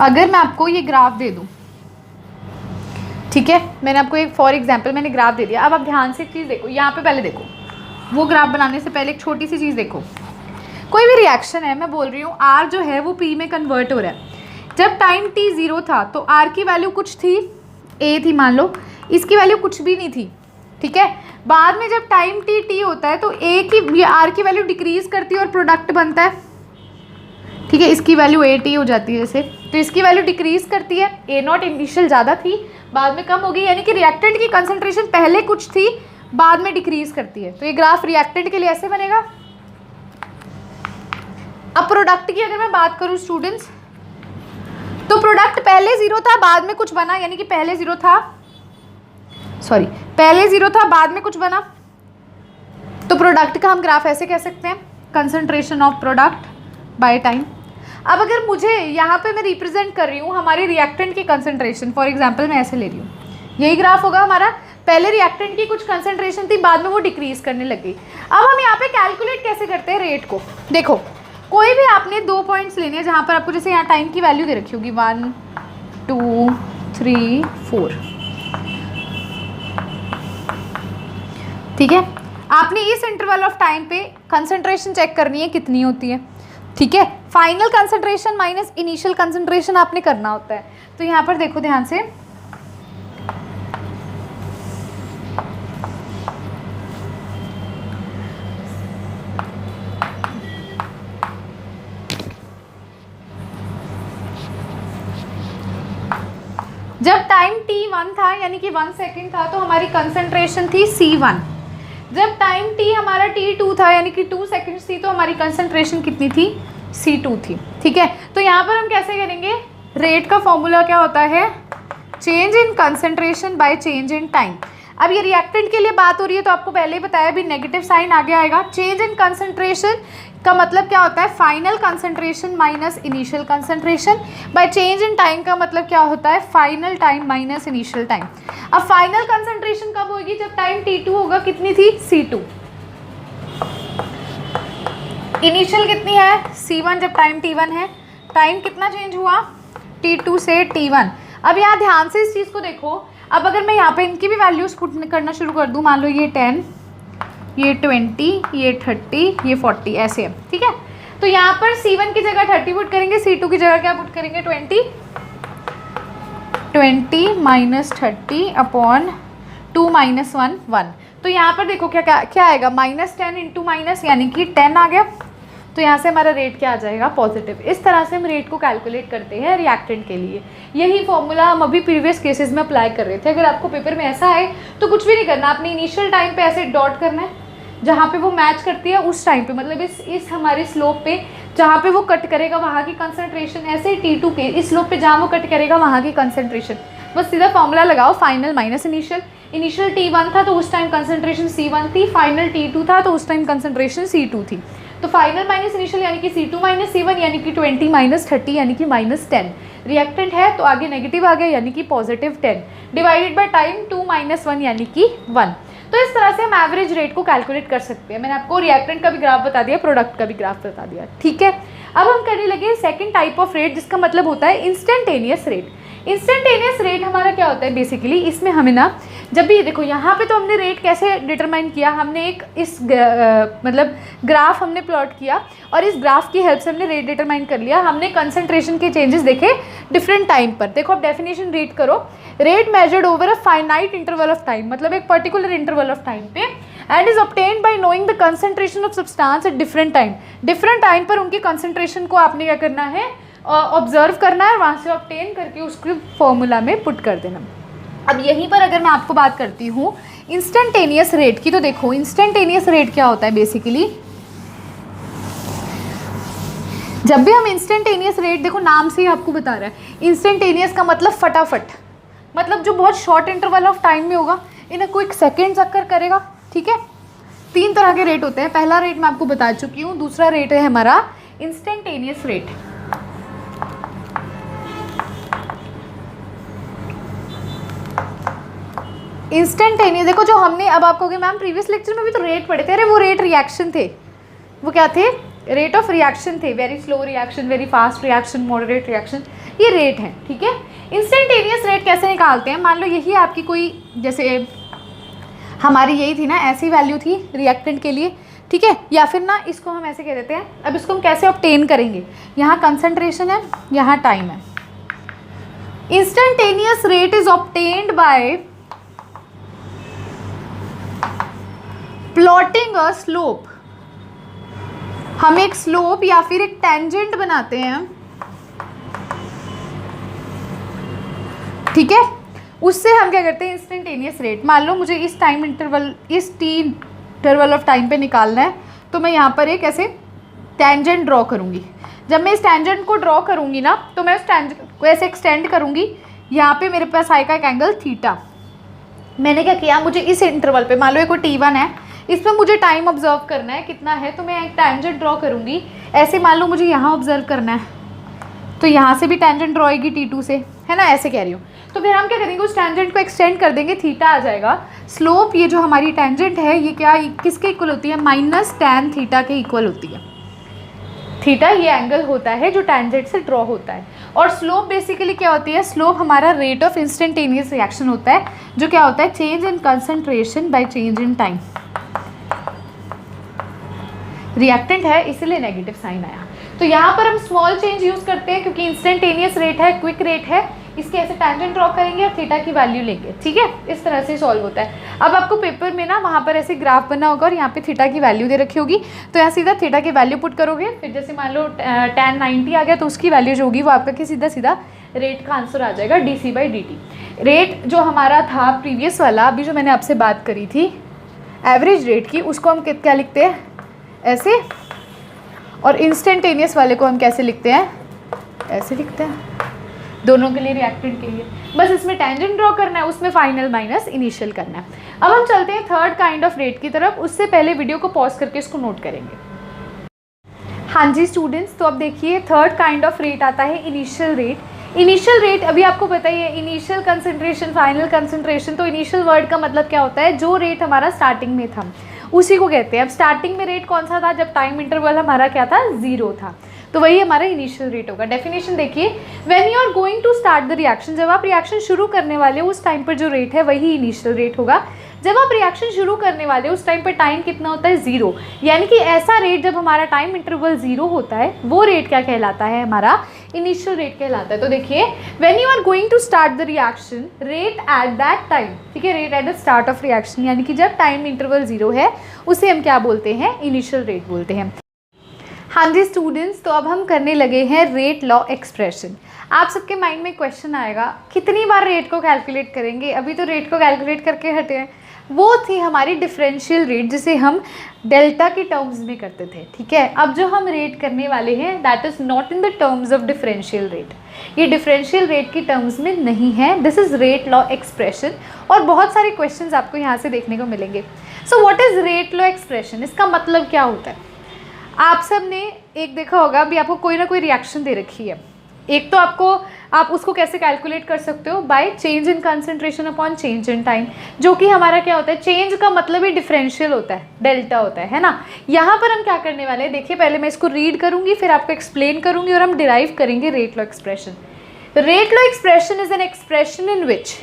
Speaker 1: अगर मैं आपको ये ग्राफ दे दूं, ठीक है, मैंने आपको एक फॉर एग्जांपल मैंने ग्राफ दे दिया। अब आप ध्यान से एक चीज़ देखो, यहाँ पे पहले देखो, वो ग्राफ बनाने से पहले एक छोटी सी चीज़ देखो, कोई भी रिएक्शन है, मैं बोल रही हूँ R जो है वो P में कन्वर्ट हो रहा है। जब टाइम t 0 था तो R की वैल्यू कुछ थी, A थी मान लो, इसकी वैल्यू कुछ भी नहीं थी, ठीक है। बाद में जब टाइम t होता है तो R की वैल्यू डिक्रीज करती है और प्रोडक्ट बनता है, ठीक है। इसकी वैल्यू AT हो जाती है जैसे, तो इसकी वैल्यू डिक्रीज करती है, A0 इनिशियल ज़्यादा थी बाद में कम हो गई, यानी कि रिएक्टेंट की कंसंट्रेशन पहले कुछ थी बाद में डिक्रीज करती है। तो ये ग्राफ रिएक्टेंट के लिए ऐसे बनेगा। अब प्रोडक्ट की अगर मैं बात करूं स्टूडेंट्स, तो प्रोडक्ट पहले 0 था बाद में कुछ बना, यानी कि पहले 0 था बाद में कुछ बना, तो प्रोडक्ट का हम ग्राफ ऐसे कह सकते हैं, concentration of product by time. अब अगर मुझे यहाँ पे मैं रिप्रेजेंट कर रही हूँ हमारी रिएक्टेंट की कंसंट्रेशन, फॉर एग्जांपल मैं ऐसे ले रही हूँ, यही ग्राफ होगा हमारा, पहले रिएक्टेंट की कुछ कंसंट्रेशन थी बाद में वो डिक्रीज करने लग गई। अब हम यहाँ पे कैलकुलेट कैसे करते हैं रेट को, देखो कोई भी आपने 2 पॉइंट्स लेने हैं जहाँ पर आपको जैसे यहाँ टाइम की वैल्यू दे रखी होगी 1 2 3 4, ठीक है। आपने इस इंटरवल ऑफ टाइम पे कंसंट्रेशन चेक करनी है कितनी होती है, ठीक है। Final concentration minus initial concentration आपने करना होता है। तो यहाँ पर देखो ध्यान से, जब टाइम t1 था यानी कि 1 सेकेंड था तो हमारी कंसंट्रेशन थी C1। जब टाइम t हमारा t2 था यानी कि 2 सेकेंड्स थी तो हमारी कंसंट्रेशन कितनी थी, C2 थी, ठीक है। तो यहाँ पर हम कैसे करेंगे, रेट का फॉर्मूला क्या होता है, change in concentration by change in time. अब ये रिएक्टेंट के लिए बात हो रही है तो आपको पहले ही बताया भी नेगेटिव साइन आगे आएगा। चेंज इन कंसंट्रेशन का मतलब क्या होता है, final concentration minus initial concentration. By change in time का मतलब क्या होता है, final time minus initial time. अब फाइनल कंसंट्रेशन कब होगी, जब टाइम T2 होगा, कितनी थी C2। इनिशियल कितनी है C1 जब टाइम T1 है। टाइम कितना चेंज हुआ T2 से T1। अब यहाँ ध्यान से इस चीज़ को देखो, अब अगर मैं यहाँ पे इनकी भी वैल्यूज पुट करना शुरू कर दूँ, मान लो ये 10, ये 20, ये 30, ये 40 ऐसे है, ठीक है। तो यहाँ पर C1 की जगह 30 पुट करेंगे, C2 की जगह क्या पुट करेंगे 20 माइनस 30 अपॉन 2 माइनस 1 1। तो यहाँ पर देखो क्या क्या क्या आएगा, -10 इंटू माइनस यानी कि 10 आ गया। तो यहाँ से हमारा रेट क्या आ जाएगा, पॉजिटिव। इस तरह से हम रेट को कैलकुलेट करते हैं रिएक्टेंट के लिए। यही फॉर्मूला हम अभी प्रीवियस केसेस में अप्लाई कर रहे थे। अगर आपको पेपर में ऐसा आए तो कुछ भी नहीं करना, आपने इनिशियल टाइम पे ऐसे डॉट करना है, जहाँ पे वो मैच करती है उस टाइम पे, मतलब इस हमारे स्लोप पे जहाँ पे वो कट करेगा वहाँ की कंसंट्रेशन, ऐसे T2 के इस स्लोप पे जहाँ वो कट करेगा वहाँ की कंसंट्रेशन। बस सीधा फॉर्मूला लगाओ, final minus initial. Initial T1 था तो उस टाइम कंसंट्रेशन C1 थी, फाइनल T2 था तो उस टाइम कंसंट्रेशन C2 थी। तो फाइनल माइनस इनिशियल यानी कि C2 माइनस C1 यानी कि 20 माइनस 30 यानी कि -10। रिएक्टेंट है तो आगे नेगेटिव आ गया यानी कि +10 डिवाइडेड बाय टाइम 2 माइनस 1 यानी कि 1। तो इस तरह से हम एवरेज रेट को कैलकुलेट कर सकते हैं। मैंने आपको रिएक्टेंट का भी ग्राफ बता दिया, प्रोडक्ट का भी ग्राफ बता दिया, ठीक है। अब हम करने लगे सेकंड टाइप ऑफ रेट, जिसका मतलब होता है इंस्टेंटेनियस रेट। इंस्टेंटेनियस रेट हमारा क्या होता है बेसिकली, इसमें हमें ना जब भी देखो यहाँ पे तो हमने रेट कैसे डिटरमाइन किया, हमने एक इस मतलब ग्राफ हमने प्लॉट किया और इस ग्राफ की हेल्प से हमने रेट डिटरमाइन कर लिया। हमने कंसंट्रेशन के चेंजेस देखे डिफरेंट टाइम पर। देखो अब डेफिनेशन रीड करो, rate measured over a finite interval of time, मतलब एक पर्टिकुलर इंटरवल ऑफ टाइम पे, and is obtained by knowing the concentration of substance at different time. Different time पर उनकी कंसंट्रेशन को आपने क्या करना है, ऑब्जर्व करना है, वहाँ से ऑब्टेन करके उसको फॉर्मूला में पुट कर देना। अब यहीं पर अगर मैं आपको बात करती हूँ इंस्टेंटेनियस रेट की, तो देखो इंस्टेंटेनियस रेट क्या होता है बेसिकली। जब भी हम इंस्टेंटेनियस रेट, देखो नाम से ही आपको बता रहा है, इंस्टेंटेनियस का मतलब फटाफट, मतलब जो बहुत शॉर्ट इंटरवल ऑफ टाइम में होगा, इन्हें क्विक सेकेंड्स अक्कर करेगा, ठीक है। 3 तरह के रेट होते हैं। पहला रेट मैं आपको बता चुकी हूँ, दूसरा रेट है हमारा इंस्टेंटेनियस रेट। इंस्टेंटेनियस देखो जो हमने, अब आप कहोगे मैम प्रीवियस लेक्चर में भी तो रेट पढ़े थे। अरे वो रेट रिएक्शन थे, वो क्या थे, रेट ऑफ रिएक्शन थे। Very slow reaction, very fast reaction, moderate reaction, ये रेट है, ठीक है। इंस्टेंटेनियस रेट कैसे निकालते हैं, मान लो यही आपकी कोई, जैसे हमारी यही थी ना, ऐसी वैल्यू थी रिएक्टेंट के लिए, ठीक है। या फिर ना इसको हम ऐसे कह देते हैं। अब इसको हम कैसे ऑब्टेन करेंगे, यहाँ कंसंट्रेशन है, यहाँ टाइम है। Instantaneous rate is obtained by plotting a slope. हम एक स्लोप या फिर एक टेंजेंट बनाते हैं, ठीक है। उससे हम क्या करते हैं, इंस्टेंटेनियस रेट, मान लो मुझे इस टाइम इंटरवल, इस टी इंटरवल ऑफ टाइम पे निकालना है, तो मैं यहाँ पर एक ऐसे टेंजेंट ड्रॉ करूँगी। जब मैं इस टेंजेंट को ड्रॉ करूँगी ना, तो मैं उस टेंजेंट को ऐसे एक्सटेंड करूँगी, यहाँ पे मेरे पास आएगा एक एंगल थीटा। मैंने क्या किया, मुझे इस इंटरवल पे, मान लो एक T1 है, इसमें मुझे टाइम ऑब्जर्व करना है कितना है, तो मैं एक टेंजेंट ड्रॉ करूँगी ऐसे। मान लो मुझे यहाँ ऑब्जर्व करना है, तो यहाँ से भी टेंजेंट ड्रॉ होगी T2 से, है ना, ऐसे कह रही हूँ। तो फिर हम क्या करेंगे, उस टेंजेंट को एक्सटेंड कर देंगे, थीटा आ जाएगा। स्लोप ये जो हमारी टेंजेंट है, ये क्या, किसके इक्वल होती है, -tan थीटा के इक्वल होती है। थीटा ये एंगल होता है जो टेंजेंट से ड्रॉ होता है। और स्लोप बेसिकली क्या होती है, स्लोप हमारा रेट ऑफ इंस्टेंटेनियस रिएक्शन होता है, जो क्या होता है, change in concentration by change in time. Reactant है इसलिए नेगेटिव साइन आया। तो यहाँ पर हम स्मॉल चेंज यूज़ करते हैं क्योंकि इंस्टेंटेनियस रेट है, क्विक रेट है, इसके ऐसे टेंजेंट ड्रॉ करेंगे और थीटा की वैल्यू लेंगे, ठीक है। इस तरह से सॉल्व होता है। अब आपको पेपर में ना वहाँ पर ऐसे ग्राफ बना होगा और यहाँ पे थीटा की वैल्यू दे रखी होगी, तो यहाँ सीधा थीटा की वैल्यू पुट करोगे। फिर जैसे मान लो tan 90 आ गया, तो उसकी वैल्यू जो होगी वो आपका कि सीधा सीधा रेट का आंसर आ जाएगा dc/dt। रेट जो हमारा था प्रीवियस वाला, अभी जो मैंने आपसे बात करी थी एवरेज रेट की, उसको हम क्या लिखते हैं, ऐसे। और इंस्टेंटेनियस वाले को हम कैसे लिखते हैं, ऐसे लिखते हैं। दोनों के लिए, रिएक्टेंट के लिए बस इसमें टेंजेंट ड्रॉ करना है, उसमें फाइनल माइनस इनिशियल करना है। अब हम चलते हैं थर्ड काइंड ऑफ रेट की तरफ। उससे पहले वीडियो को पॉज करके इसको नोट करेंगे। हाँ जी स्टूडेंट्स, तो अब देखिए थर्ड काइंड ऑफ रेट आता है इनिशियल रेट। इनिशियल रेट अभी आपको पता ही है, इनिशियल कंसंट्रेशन, फाइनल कंसंट्रेशन। तो इनिशियल वर्ड का मतलब क्या होता है, जो रेट हमारा स्टार्टिंग में था उसी को कहते हैं। अब स्टार्टिंग में रेट कौन सा था, जब टाइम इंटरवल हमारा क्या था, 0 था, तो वही हमारा इनिशियल रेट होगा। डेफिनेशन देखिए, when you are going to start the reaction, जब आप रिएक्शन शुरू करने वाले हो उस टाइम पर जो रेट है वही इनिशियल रेट होगा। जब आप रिएक्शन शुरू करने वाले हो उस टाइम पर टाइम कितना होता है, 0, यानी कि ऐसा रेट जब हमारा टाइम इंटरवल 0 होता है वो रेट क्या कहलाता है, हमारा इनिशियल रेट कहलाता है। तो देखिए, when you are going to start the reaction, rate at that time, ठीक है, rate at the start of reaction, यानी कि जब टाइम इंटरवल 0 है उसे हम क्या बोलते हैं, इनिशियल रेट बोलते हैं। हाँ जी स्टूडेंट्स, तो अब हम करने लगे हैं रेट लॉ एक्सप्रेशन। आप सबके माइंड में क्वेश्चन आएगा, कितनी बार रेट को कैलकुलेट करेंगे, अभी तो रेट को कैलकुलेट करके हटे हैं। वो थी हमारी डिफरेंशियल रेट, जिसे हम डेल्टा के टर्म्स में करते थे, ठीक है। अब जो हम रेट करने वाले हैं that is not in the terms of differential rate, ये डिफरेंशियल रेट की टर्म्स में नहीं है, this is rate law expression. और बहुत सारे क्वेश्चंस आपको यहाँ से देखने को मिलेंगे। So what is rate law expression, इसका मतलब क्या होता है। आप सब ने एक देखा होगा, अभी आपको कोई ना कोई रिएक्शन दे रखी है, एक तो आप उसको कैसे कैलकुलेट कर सकते हो, bye change in concentration upon change in time, जो कि हमारा क्या होता है, चेंज का मतलब ही डिफरेंशियल होता है, डेल्टा होता है ना। यहाँ पर हम क्या करने वाले हैं, देखिए पहले मैं इसको रीड करूँगी फिर आपको एक्सप्लेन करूँगी और हम डिराइव करेंगे rate law expression. Rate law expression is an expression in which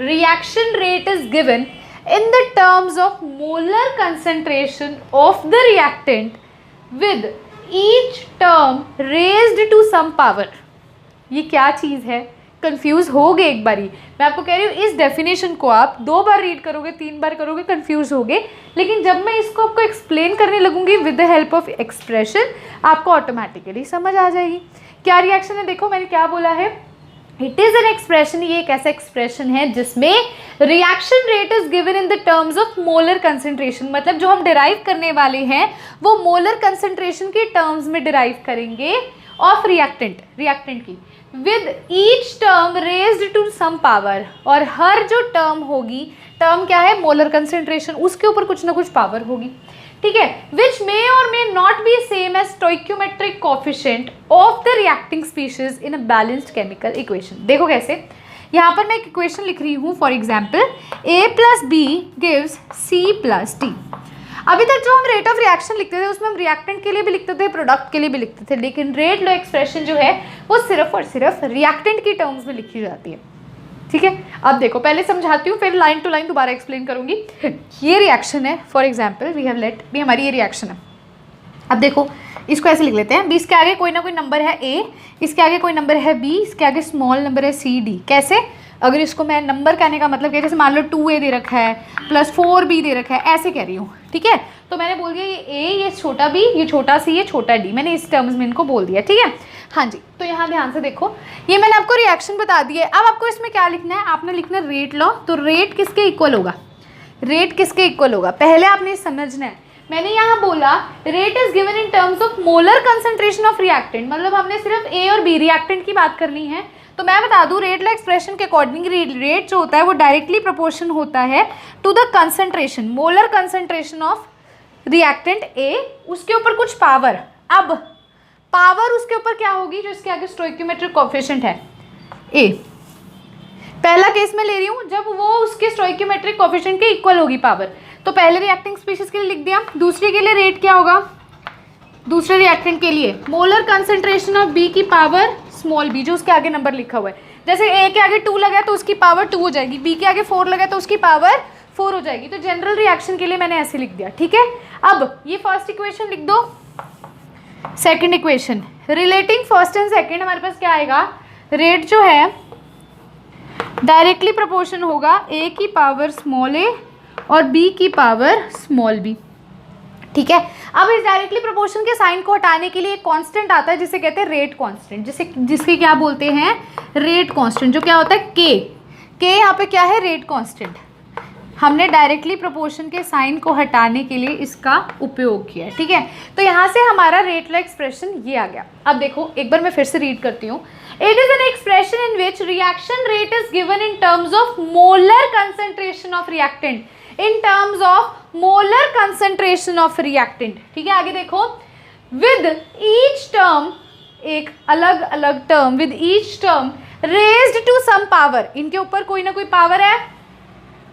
Speaker 1: reaction rate is given in the terms of molar concentration of the reactant with each term raised to some power। ये क्या चीज़ है, confuse हो गए एक बारी, मैं आपको कह रही हूँ इस डेफिनेशन को आप 2 बार रीड करोगे, 3 बार करोगे, कंफ्यूज होगे, लेकिन जब मैं इसको आपको एक्सप्लेन करने लगूंगी with the help of expression, आपको ऑटोमेटिकली समझ आ जाएगी। क्या रिएक्शन है, देखो मैंने क्या बोला है, इट इज़ एन एक्सप्रेशन, ये एक ऐसा एक्सप्रेशन है जिसमें reaction rate is given in the terms of molar concentration, मतलब जो हम डिराइव करने वाले हैं वो मोलर कंसंट्रेशन के टर्म्स में डिराइव करेंगे ऑफ रिएक्टेंट की, with each term raised to some power, और हर जो टर्म होगी, टर्म क्या है, मोलर कंसंट्रेशन, उसके ऊपर कुछ ना कुछ पावर होगी, ठीक है, विच मे और may not be same as stoichiometric coefficient of the reacting species in a balanced chemical equation. देखो कैसे, यहाँ पर मैं एक इक्वेशन लिख रही हूँ, for example A + B gives C + D। अभी तक जो हम रेट ऑफ रिएक्शन लिखते थे उसमें हम रिएक्टेंट के लिए भी लिखते थे, प्रोडक्ट के लिए भी लिखते थे, लेकिन रेट लॉ एक्सप्रेशन जो है वो सिर्फ और सिर्फ रिएक्टेंट की टर्म्स में लिखी जाती है, ठीक है। अब देखो पहले समझाती हूँ फिर लाइन टू लाइन दोबारा एक्सप्लेन करूँगी। ये रिएक्शन है, for example we have let भी, हमारी ये रिएक्शन है। अब देखो इसको ऐसे लिख लेते हैं, इसके आगे कोई ना कोई नंबर है A, इसके आगे कोई नंबर है B, इसके आगे स्मॉल नंबर है C D। कैसे, अगर इसको मैं नंबर कहने का मतलब क्या, जैसे मान लो 2A दे रखा है प्लस 4B दे रखा है, ऐसे कह रही हूँ, ठीक है। तो मैंने बोल दिया ये A, ये छोटा B, ये छोटा C, ये छोटा D, मैंने इस टर्म्स में इनको बोल दिया, ठीक है। हाँ जी, तो यहाँ ध्यान से देखो, ये मैंने आपको रिएक्शन बता दी है। अब आपको इसमें क्या लिखना है, आपने लिखना है रेट लॉ। तो रेट किसके इक्वल होगा, रेट किसके इक्वल होगा, पहले आपने समझना है। मैंने यहाँ बोला rate is given in terms of molar concentration of reactant, मतलब हमने सिर्फ A और B रिएक्टेंट की बात करनी है। तो मैं बता दूं रेट लॉ एक्सप्रेशन के अकॉर्डिंग रेट जो होता है वो डायरेक्टली प्रोपोर्शन होता है to the concentration, molar concentration of reactant A, उसके ऊपर कुछ पावर। अब पावर उसके ऊपर क्या होगी, जो इसके आगे स्टोइक्योमेट्रिक कोएफिशिएंट है A। पहला केस में ले रही हूँ जब वो उसके स्टोइक्योमेट्रिक कोएफिशिएंट के इक्वल होगी पावर, तो पहले रिएक्टिंग स्पीशीज के लिए लिख दिया। दूसरे के लिए रेट क्या होगा, दूसरे रिएक्टेंट के लिए मोलर कंसंट्रेशन ऑफ B की पावर स्मॉल b, जो उसके आगे नंबर लिखा हुआ है। जैसे A के आगे 2 लगा तो उसकी पावर 2 हो जाएगी, B के आगे 4 लगा तो उसकी पावर 4 हो जाएगी। तो जनरल रिएक्शन के लिए मैंने ऐसे लिख दिया, ठीक है। अब ये फर्स्ट इक्वेशन लिख दो, second equation relating first and second, हमारे पास क्या आएगा, रेट जो है डायरेक्टली प्रोपोर्शन होगा A की पावर स्मॉल a और B की पावर स्मॉल b, ठीक है। अब इस डायरेक्टली प्रोपोर्शन के साइन को हटाने के लिए एक कांस्टेंट आता है जिसे कहते हैं रेट कांस्टेंट, जिसके क्या बोलते हैं, रेट कांस्टेंट, जो क्या होता है K यहाँ पे क्या है, रेट कांस्टेंट। हमने डायरेक्टली प्रोपोर्शन के साइन को हटाने के लिए इसका उपयोग किया, ठीक है। तो यहाँ से हमारा रेट लॉ एक्सप्रेशन ये आ गया। अब देखो एक बार मैं फिर से रीड करती हूँ, it is an expression in which reaction rate is given in terms of molar concentration of reactant, in terms of molar concentration of reactant, ठीक है। आगे देखो, विद ईच टर्म, एक अलग अलग term, with each term raised to some power, इनके ऊपर कोई ना कोई पावर है,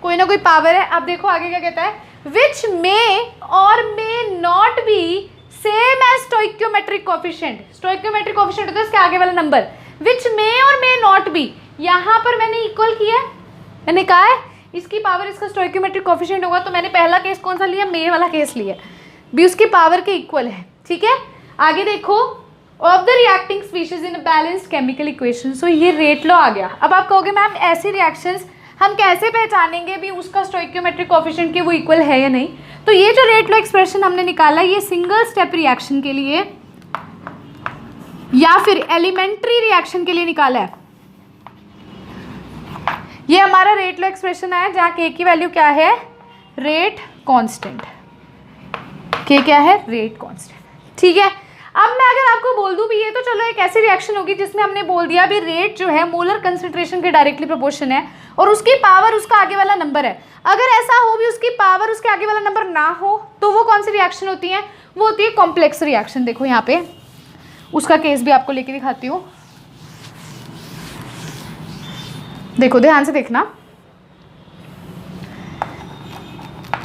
Speaker 1: कोई ना कोई पावर है। अब देखो आगे क्या कहता है, विच मे और may not be same as stoichiometric coefficient. Stoichiometric coefficient होता है इसके आगे वाला नंबर, विच मे और मे नॉट बी, यहाँ पर मैंने इक्वल किया, मैंने कहा है इसकी पावर इसका स्टोइकियोमेट्रिक कोफिशिएंट होगा, तो मैंने पहला केस कौन सा लिया, मे वाला केस लिया, भी उसकी पावर के इक्वल है। ठीक है, आगे देखो, of the reacting species in balanced chemical equation. So ये रेट लॉ आ गया। अब आप कहोगे मैम ऐसी रिएक्शंस हम कैसे पहचानेंगे भी उसका स्टोइकियोमेट्रिक कोफिशिएंट के वो इक्वल है या नहीं। तो ये जो रेट लॉ एक्सप्रेशन हमने निकाला, ये सिंगल स्टेप रिएक्शन के लिए या फिर एलिमेंट्री रिएक्शन के लिए निकाला है। ये हमारा रेट लॉ एक्सप्रेशन है जहाँ के की वैल्यू क्या है, रेट कांस्टेंट, के क्या है, रेट कांस्टेंट। ठीक है, अब मैं अगर आपको बोल दूं भी ये तो चलो एक ऐसी रिएक्शन होगी जिसमें हमने बोल दिया भी रेट जो है मोलर कंसंट्रेशन के डायरेक्टली प्रोपोर्शन है और उसकी पावर उसका आगे वाला नंबर है। अगर ऐसा हो भी उसकी पावर उसके आगे वाला नंबर ना हो तो वो कौन सी रिएक्शन होती है, वो होती है कॉम्प्लेक्स रिएक्शन। देखो यहाँ पे उसका केस भी आपको लेके दिखाती हूँ, देखो ध्यान से देखना,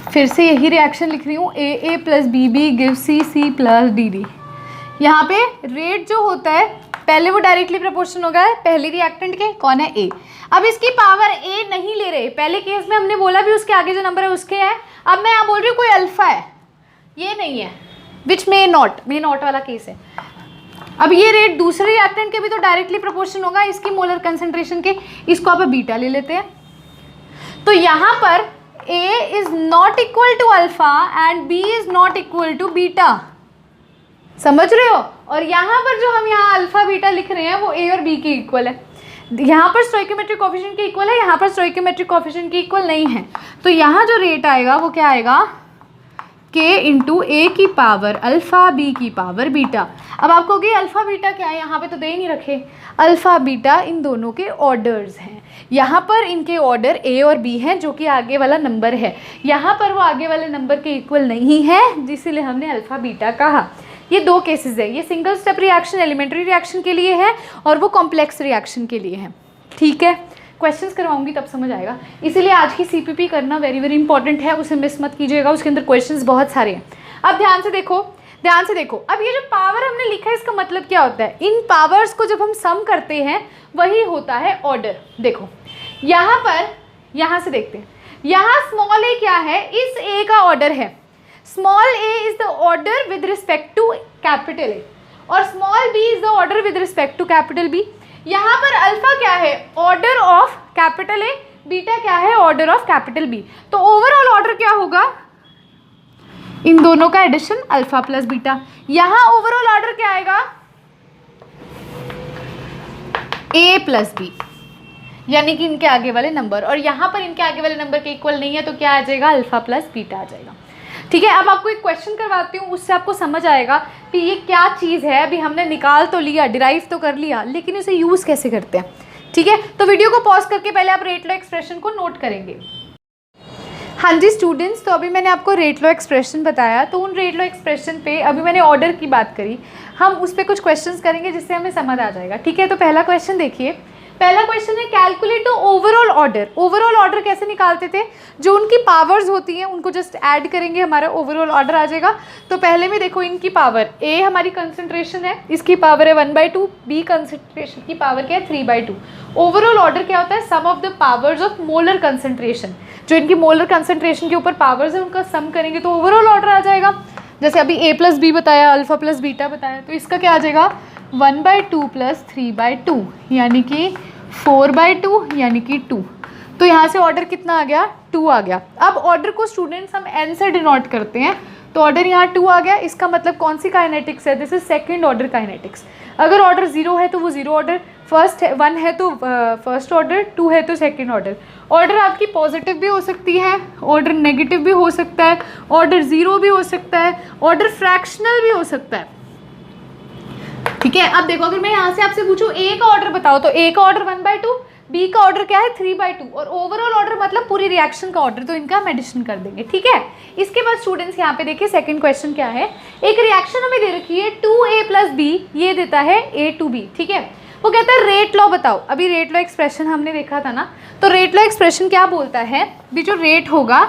Speaker 1: फिर से यही रिएक्शन लिख रही हूँ, A plus B B give C, C plus D D. यहाँ पे रेट जो होता है पहले वो डायरेक्टली प्रोपोर्शन होगा पहले रिएक्टेंट के, कौन है, ए। अब इसकी पावर ए नहीं ले रहे, पहले केस में हमने बोला भी उसके आगे जो नंबर है उसके है। अब मैं यहाँ बोल रही हूँ कोई अल्फा है, ये नहीं है, विच मे नॉट वाला केस है। अब ये रेट दूसरे रिएक्टेंट के भी तो डायरेक्टली प्रोपोर्शन होगा इसकी मोलर कंसंट्रेशन के, इसको आप बीटा ले लेते हैं। तो यहाँ पर A is not equal to alpha and B is not equal to beta, समझ रहे हो। और यहाँ पर जो हम यहाँ अल्फा बीटा लिख रहे हैं वो A और B के इक्वल है। यहाँ पर स्टोइकियोमेट्रिक कोफिशिएंट के इक्वल है, यहाँ पर स्टोइकियोमेट्रिक कोफिशिएंट के इक्वल नहीं है। तो यहाँ जो रेट आएगा वो क्या आएगा, K इंटू ए की पावर अल्फा B की पावर बीटा। अब आप कहोगे अल्फा बीटा क्या है, यहाँ पे तो दे ही नहीं रखे। अल्फा बीटा इन दोनों के ऑर्डर्स हैं, यहाँ पर इनके ऑर्डर A और B हैं जो कि आगे वाला नंबर है, यहाँ पर वो आगे वाले नंबर के इक्वल नहीं है जिसलिए हमने अल्फा बीटा कहा। ये दो केसेस है, ये single step reaction elementary reaction के लिए है और वो कॉम्प्लेक्स रिएक्शन के लिए है। ठीक है, क्वेश्चंस करवाऊंगी तब समझ आएगा, इसीलिए आज की सीपीपी करना वेरी वेरी इंपॉर्टेंट है, उसे मिस मत कीजिएगा, उसके अंदर क्वेश्चंस बहुत सारे हैं। अब ध्यान से देखो, ध्यान से देखो, अब ये जो पावर हमने लिखा है इसका मतलब क्या होता है, इन पावर्स को जब हम सम करते हैं वही होता है ऑर्डर। देखो यहाँ पर, यहाँ से देखते हैं, यहाँ स्मॉल ए क्या है, इस ए का ऑर्डर है, small a is the order with respect to capital A और small b is the order with respect to capital B. यहाँ पर अल्फा क्या है, order of capital A, beta क्या है, ऑर्डर ऑफ कैपिटल बी। तो overall order क्या होगा, इन दोनों का एडिशन अल्फा प्लस बीटा। यहाँ ओवरऑल ऑर्डर क्या आएगा, ए प्लस बी, यानी कि इनके आगे वाले नंबर, और यहाँ पर इनके आगे वाले नंबर के इक्वल नहीं है तो क्या आ जाएगा, अल्फा प्लस बीटा आ जाएगा। ठीक है, अब आपको एक क्वेश्चन करवाती हूँ, उससे आपको समझ आएगा कि ये क्या चीज़ है। अभी हमने निकाल तो लिया, डिराइव तो कर लिया, लेकिन इसे यूज़ कैसे करते हैं। ठीक है, तो वीडियो को पॉज करके पहले आप रेट लॉ एक्सप्रेशन को नोट करेंगे। हाँ जी स्टूडेंट्स, तो अभी मैंने आपको रेट लॉ एक्सप्रेशन बताया, तो उन रेट लॉ एक्सप्रेशन पे अभी मैंने ऑर्डर की बात करी, हम उस पर कुछ क्वेश्चंस करेंगे जिससे हमें समझ आ जाएगा। ठीक है, तो पहला क्वेश्चन देखिए, पहला क्वेश्चन है calculate overall order. Overall order कैसे निकालते थे, जो उनकी पावर्स होती हैं उनको जस्ट ऐड करेंगे, हमारा ओवरऑल ऑर्डर आ जाएगा। तो पहले में देखो इनकी पावर, ए हमारी कंसंट्रेशन है, इसकी पावर है 1/2, बी कंसंट्रेशन की पावर क्या है 3/2। ओवरऑल ऑर्डर क्या होता है, sum of the powers of molar concentration, जो इनकी मोलर कंसंट्रेशन के ऊपर पावर्स है उनका सम करेंगे तो ओवरऑल ऑर्डर आ जाएगा। जैसे अभी ए प्लस बी बताया, अल्फा प्लस बीटा बताया, तो इसका क्या आ जाएगा 1/2 प्लस 3/2 यानी कि 4/2 यानी कि 2। तो यहाँ से ऑर्डर कितना आ गया, 2 आ गया। अब ऑर्डर को स्टूडेंट्स हम n से डिनोट करते हैं, तो ऑर्डर यहाँ 2 आ गया। इसका मतलब कौन सी काइनेटिक्स है, this is second order kinetics. अगर ऑर्डर 0 है तो वो 0 ऑर्डर, फर्स्ट 1 है तो फर्स्ट ऑर्डर, 2 है तो सेकंड ऑर्डर। ऑर्डर आपकी पॉजिटिव भी हो सकती है, ऑर्डर नेगेटिव भी हो सकता है, ऑर्डर 0 भी हो सकता है, ऑर्डर फ्रैक्शनल भी हो सकता है। ठीक है, अब देखो अगर मैं यहाँ से आपसे पूछूं ए का ऑर्डर बताओ, तो ए का ऑर्डर 1/2, बी का ऑर्डर क्या है 3/2 और ओवरऑल ऑर्डर मतलब पूरी रिएक्शन का ऑर्डर, तो इनका हम एडिशन कर देंगे, ठीक है। इसके बाद स्टूडेंट्स यहाँ पे देखिए सेकंड क्वेश्चन क्या है, एक रिएक्शन हमें दे रखी है 2A + B, ये देता है A to B, ठीक है। वो कहता है रेट लॉ बताओ, अभी रेट लॉ एक्सप्रेशन हमने देखा था ना, तो रेट लॉ एक्सप्रेशन क्या बोलता है भी, जो रेट होगा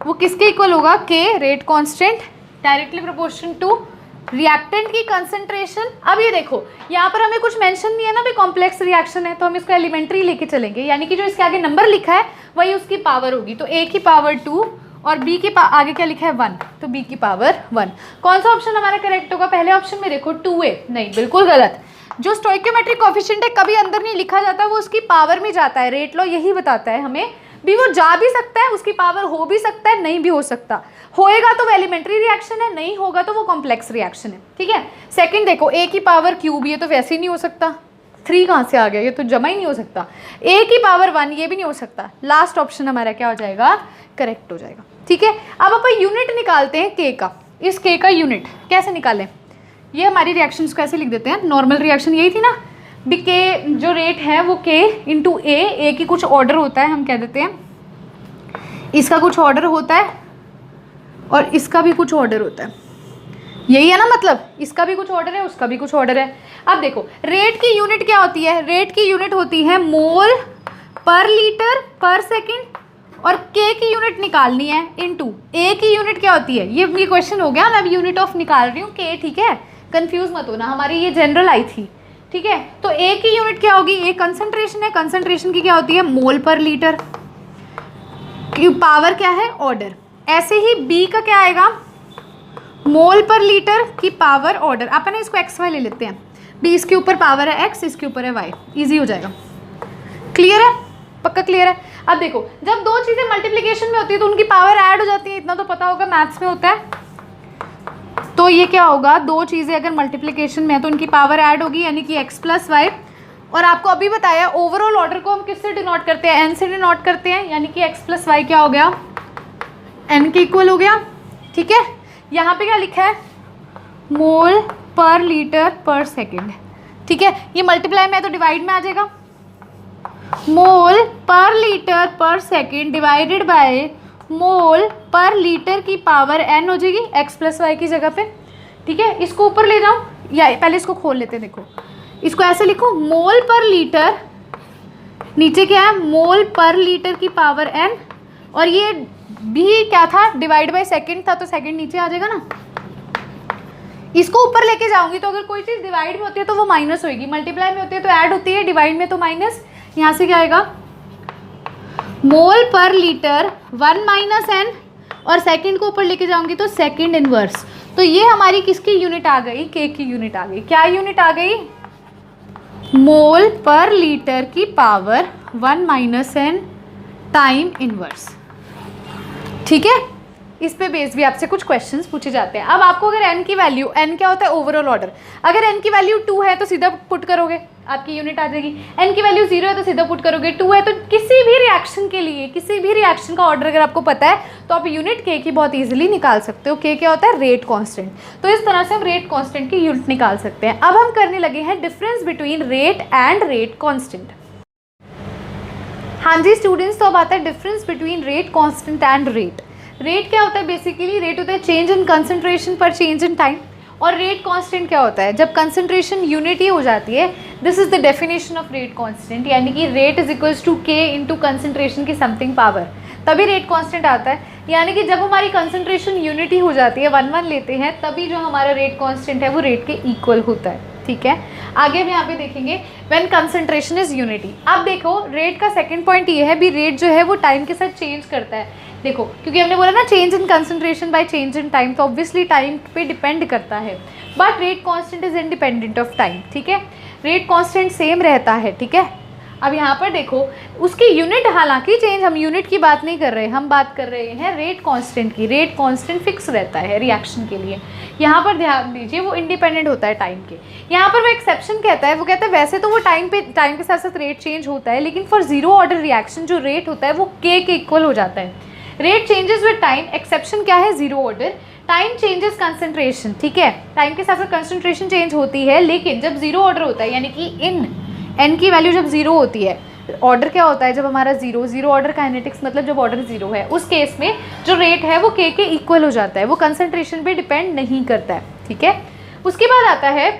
Speaker 1: वो किसके इक्वल होगा, K rate constant directly proportion to reactant की कंसंट्रेशन। अब ये देखो यहाँ पर हमें कुछ मेंशन नहीं है ना भी कॉम्प्लेक्स रिएक्शन है, तो हम इसको एलिमेंट्री लेके चलेंगे, यानी कि जो इसके आगे नंबर लिखा है वही उसकी पावर होगी, तो A की पावर 2 और B के आगे क्या लिखा है 1, तो B की पावर 1। कौन सा ऑप्शन हमारा करेक्ट होगा, पहले ऑप्शन में देखो 2A, नहीं बिल्कुल गलत। जो स्टोइकियोमेट्रिक कोएफिशिएंट है कभी अंदर नहीं लिखा जाता, वो उसकी पावर में जाता है, रेट लॉ यही बताता है हमें भी, वो जा भी सकता है, उसकी पावर हो भी सकता है, नहीं भी हो सकता, होएगा तो वो एलिमेंट्री रिएक्शन है, नहीं होगा तो वो कॉम्प्लेक्स रिएक्शन है, ठीक है। सेकंड देखो A की पावर क्यूब, ये तो वैसे ही नहीं हो सकता, 3 कहाँ से आ गया, ये तो जमा ही नहीं हो सकता। A की पावर 1, ये भी नहीं हो सकता। लास्ट ऑप्शन हमारा क्या हो जाएगा, करेक्ट हो जाएगा, ठीक है। अब अपन यूनिट निकालते हैं K का, इस K का यूनिट कैसे निकालें, ये हमारी रिएक्शंस को ऐसे लिख देते हैं, नॉर्मल रिएक्शन यही थी ना भी, K जो रेट है वो K इंटू A की कुछ ऑर्डर होता है, हम कह देते हैं इसका कुछ ऑर्डर होता है और इसका भी कुछ ऑर्डर होता है, यही है ना, मतलब इसका भी कुछ ऑर्डर है, उसका भी कुछ ऑर्डर है। अब देखो रेट की यूनिट क्या होती है, रेट की यूनिट होती है मोल पर लीटर पर सेकंड, और K की यूनिट निकालनी है इनटू A की यूनिट क्या होती है, ये क्वेश्चन हो गया, मैं अब यूनिट ऑफ निकाल रही हूँ K, ठीक है, कंफ्यूज मत होना, हमारी ये जनरल आई थी, ठीक है। तो A की यूनिट क्या होगी, A कंसंट्रेशन है, कंसंट्रेशन की क्या होती है मोल पर लीटर, पावर क्या है ऑर्डर। ऐसे ही B का क्या आएगा, मोल पर लीटर की पावर ऑर्डर, अपन इसको XY ले लेते हैं, B इसके ऊपर पावर है X, इसके ऊपर है Y, इजी हो जाएगा, क्लियर है, पक्का क्लियर है। अब देखो जब दो चीज़ें मल्टीप्लिकेशन में होती है तो उनकी पावर ऐड हो जाती है, इतना तो पता होगा मैथ्स में होता है, तो ये क्या होगा, दो चीज़ें अगर मल्टीप्लिकेशन में है तो उनकी पावर ऐड होगी, यानी कि x + y। और आपको अभी बताया ओवरऑल ऑर्डर को हम किससे डिनोट करते हैं, n से डिनोट करते हैं, यानी कि x + y क्या हो गया, n के इक्वल हो गया, ठीक है। यहाँ पे क्या लिखा है, मोल पर लीटर पर सेकेंड, ठीक है, ये मल्टीप्लाई में है तो डिवाइड में आ जाएगा, मोल पर लीटर पर सेकेंड डिवाइडेड बाय मोल पर लीटर की पावर n हो जाएगी x + y की जगह पे, ठीक है। इसको ऊपर ले जाओ, या पहले इसको खोल लेते हैं, देखो इसको ऐसे लिखो, मोल पर लीटर, नीचे क्या है मोल पर लीटर की पावर n, और ये भी क्या था डिवाइड बाय सेकंड था, तो सेकंड नीचे आ जाएगा ना। इसको ऊपर लेके जाऊंगी तो अगर कोई चीज़ डिवाइड में होती है तो वो माइनस होगी, मल्टीप्लाई में होती है तो ऐड होती है, डिवाइड में तो माइनस। यहाँ से क्या आएगा, मोल पर लीटर 1 - n, और सेकंड को ऊपर लेके जाऊंगी तो सेकंड इनवर्स, तो ये हमारी किसकी यूनिट आ गई, K की यूनिट आ गई। क्या यूनिट आ गई, मोल पर लीटर की पावर 1 - n टाइम इनवर्स, ठीक है। इस पे बेस भी आपसे कुछ क्वेश्चंस पूछे जाते हैं। अब आपको अगर n की वैल्यू, n क्या होता है ओवरऑल ऑर्डर, अगर n की वैल्यू 2 है तो सीधा पुट करोगे, आपकी यूनिट आ जाएगी। n की वैल्यू 0 है तो सीधा पुट करोगे, 2 है तो किसी भी रिएक्शन के लिए, किसी भी रिएक्शन का ऑर्डर अगर आपको पता है तो आप यूनिट K की बहुत ईजिली निकाल सकते हो। K क्या होता है, रेट कॉन्स्टेंट, तो इस तरह से हम रेट कॉन्स्टेंट की यूनिट निकाल सकते हैं। अब हम करने लगे हैं difference between rate and rate constant. हाँ जी स्टूडेंट्स, तो अब आता है difference between rate constant and rate. Rate क्या होता है, बेसिकली रेट होता है चेंज इन कंसंट्रेशन पर चेंज इन टाइम, और रेट कांस्टेंट क्या होता है, जब कंसंट्रेशन यूनिटी हो जाती है। This is the definition of rate constant, यानी कि rate is equals to K into concentration की समथिंग पावर, तभी रेट कांस्टेंट आता है। यानी कि जब हमारी कंसंट्रेशन यूनिटी हो जाती है, 1 लेते हैं, तभी जो हमारा रेट कांस्टेंट है वो रेट के इक्वल होता है, ठीक है। आगे भी यहाँ पे देखेंगे व्हेन कंसंट्रेशन इज यूनिटी। अब देखो रेट का सेकंड पॉइंट ये है भी, रेट जो है वो टाइम के साथ चेंज करता है। देखो क्योंकि हमने बोला ना change in concentration by change in time, तो ऑब्वियसली टाइम पे डिपेंड करता है, but rate constant is independent of time, ठीक है। रेट कांस्टेंट सेम रहता है, ठीक है। अब यहाँ पर देखो उसकी यूनिट, हालांकि चेंज, हम यूनिट की बात नहीं कर रहे, हम बात कर रहे हैं रेट कांस्टेंट की। रेट कांस्टेंट फिक्स रहता है रिएक्शन के लिए, यहाँ पर ध्यान दीजिए वो इंडिपेंडेंट होता है टाइम के। यहाँ पर वो एक्सेप्शन कहता है, वो कहता है वैसे तो वो टाइम के साथ साथ रेट चेंज होता है, लेकिन फॉर जीरो ऑर्डर रिएक्शन जो रेट होता है वो K के इक्वल हो जाता है। Rate changes with time, exception क्या है, zero order. Time changes concentration, ठीक है, टाइम के साथ साथ कंसंट्रेशन चेंज होती है, लेकिन जब जीरो ऑर्डर होता है, यानी कि इन n की वैल्यू जब जीरो होती है, ऑर्डर क्या होता है जब हमारा जीरो ऑर्डर काइनेटिक्स मतलब जब ऑर्डर जीरो है उस केस में जो रेट है वो के इक्वल हो जाता है, वो कंसंट्रेशन पे डिपेंड नहीं करता है, ठीक है। उसके बाद आता है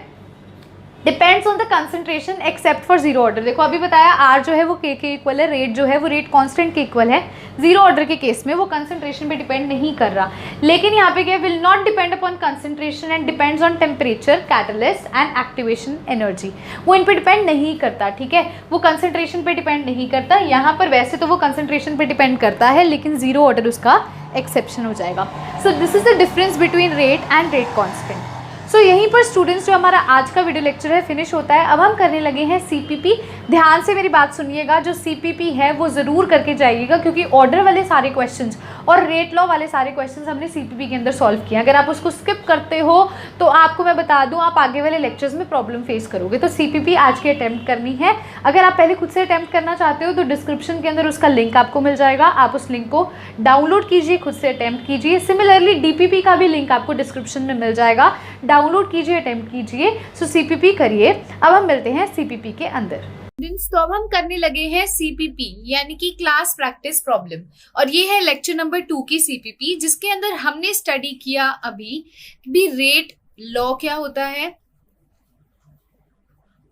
Speaker 1: depends on the concentration except for zero order. देखो अभी बताया आर जो है वो के इक्वल है, रेट जो है वो रेट कांस्टेंट के इक्वल है, जीरो ऑर्डर के केस में वो कंसंट्रेशन पे डिपेंड नहीं कर रहा। लेकिन यहाँ पे क्या will not depend upon concentration and depends on temperature, catalyst and activation energy, वो इन पे डिपेंड नहीं करता, ठीक है, वो कंसंट्रेशन पे डिपेंड नहीं करता। यहाँ पर वैसे तो वो कंसंट्रेशन पे डिपेंड करता है लेकिन जीरो ऑर्डर उसका एक्सेप्शन हो जाएगा। So this is the difference between rate and rate constant. So यहीं पर स्टूडेंट्स जो हमारा आज का वीडियो लेक्चर है फिनिश होता है। अब हम करने लगे हैं सीपीपी। ध्यान से मेरी बात सुनिएगा, जो सीपीपी है वो ज़रूर करके जाइएगा क्योंकि ऑर्डर वाले सारे क्वेश्चंस और रेट लॉ वाले सारे क्वेश्चंस हमने सीपीपी के अंदर सॉल्व किया। अगर आप उसको स्किप करते हो तो आपको मैं बता दूं आप आगे वाले लेक्चर्स में प्रॉब्लम फेस करोगे। तो सीपीपी आज की अटैम्प्ट करनी है। अगर आप पहले खुद से अटैम्प्ट करना चाहते हो तो डिस्क्रिप्शन के अंदर उसका लिंक आपको मिल जाएगा, आप उस लिंक को डाउनलोड कीजिए, खुद से अटैम्प्ट कीजिए। सिमिलरली डीपीपी का भी लिंक आपको डिस्क्रिप्शन में मिल जाएगा, डाउनलोड कीजिए, अटैम्प्ट कीजिए। सो सीपीपी करिए। अब हम मिलते हैं सीपीपी के अंदर। तो अब हम करने लगे हैं सीपीपी यानी कि क्लास प्रैक्टिस प्रॉब्लम, और ये है लेक्चर नंबर 2 की सीपीपी, जिसके अंदर हमने स्टडी किया अभी भी रेट लॉ क्या होता है,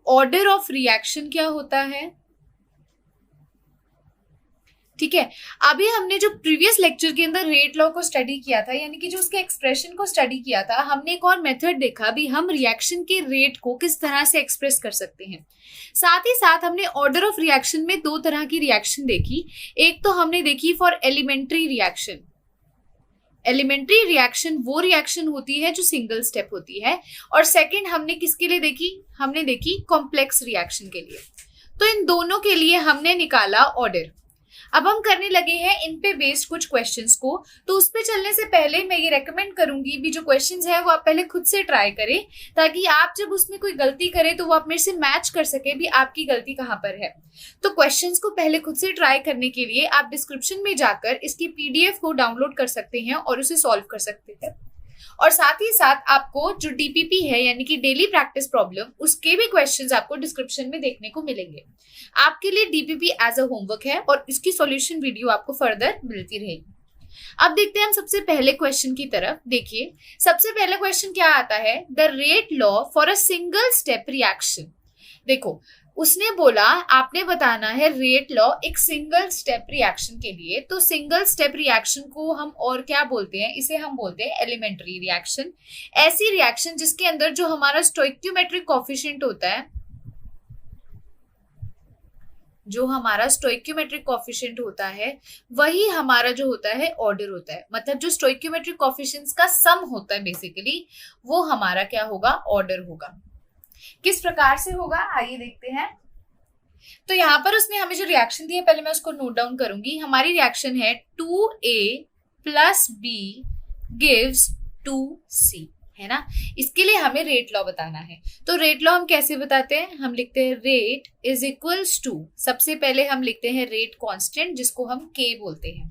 Speaker 1: ऑर्डर ऑफ रिएक्शन क्या होता है, ठीक है। अभी हमने जो प्रीवियस लेक्चर के अंदर रेट लॉ को स्टडी किया था यानी कि जो उसके एक्सप्रेशन को स्टडी किया था, हमने एक और मेथड देखा भी हम रिएक्शन के रेट को किस तरह से एक्सप्रेस कर सकते हैं। साथ ही साथ हमने ऑर्डर ऑफ रिएक्शन में 2 तरह की रिएक्शन देखी। एक तो हमने देखी for elementary reaction. Elementary reaction वो रिएक्शन होती है जो सिंगल स्टेप होती है, और सेकेंड हमने किसके लिए देखी, हमने देखी कॉम्प्लेक्स रिएक्शन के लिए। तो इन दोनों के लिए हमने निकाला ऑर्डर। अब हम करने लगे हैं इन पे बेस्ड कुछ क्वेश्चंस को। तो उस पे चलने से पहले मैं ये रेकमेंड करूंगी भी जो क्वेश्चंस है वो आप पहले खुद से ट्राई करें, ताकि आप जब उसमें कोई गलती करें तो वो आप मेरे से मैच कर सके भी आपकी गलती कहाँ पर है। तो क्वेश्चंस को पहले खुद से ट्राई करने के लिए आप डिस्क्रिप्शन में जाकर इसकी पीडीएफ को डाउनलोड कर सकते हैं और उसे सॉल्व कर सकते हैं। और साथ ही साथ आपको जो डीपीपी है यानी कि डेली प्रैक्टिस प्रॉब्लम, उसके भी क्वेश्चंस आपको डिस्क्रिप्शन में देखने को मिलेंगे। आपके लिए डीपीपी एज अ होमवर्क है और इसकी सॉल्यूशन वीडियो आपको फर्दर मिलती रहेगी। अब देखते हैं हम सबसे पहले क्वेश्चन की तरफ। देखिए सबसे पहले क्वेश्चन क्या आता है, the rate law for a single step reaction. देखो उसने बोला आपने बताना है रेट लॉ एक सिंगल स्टेप रिएक्शन के लिए। तो सिंगल स्टेप रिएक्शन को हम और क्या बोलते हैं, इसे हम बोलते हैं एलिमेंट्री रिएक्शन। ऐसी रिएक्शन जिसके अंदर जो हमारा स्टोइक्योमेट्रिक कोएफिशिएंट होता है, जो हमारा स्टोइक्योमेट्रिक कोएफिशिएंट होता है वही हमारा जो होता है ऑर्डर होता है। मतलब जो स्टोइक्योमेट्रिक कोएफिशिएंट्स का सम होता है बेसिकली, वो हमारा क्या होगा, ऑर्डर होगा। किस प्रकार से होगा आइए देखते हैं। तो यहाँ पर उसने हमें जो रिएक्शन दी है पहले मैं उसको नोट डाउन करूंगी। हमारी रिएक्शन है 2A + B गिव्स 2C, है ना। इसके लिए हमें रेट लॉ बताना है। तो रेट लॉ हम कैसे बताते हैं, हम लिखते हैं रेट इज इक्वल्स टू, सबसे पहले हम लिखते हैं रेट कांस्टेंट जिसको हम K बोलते हैं,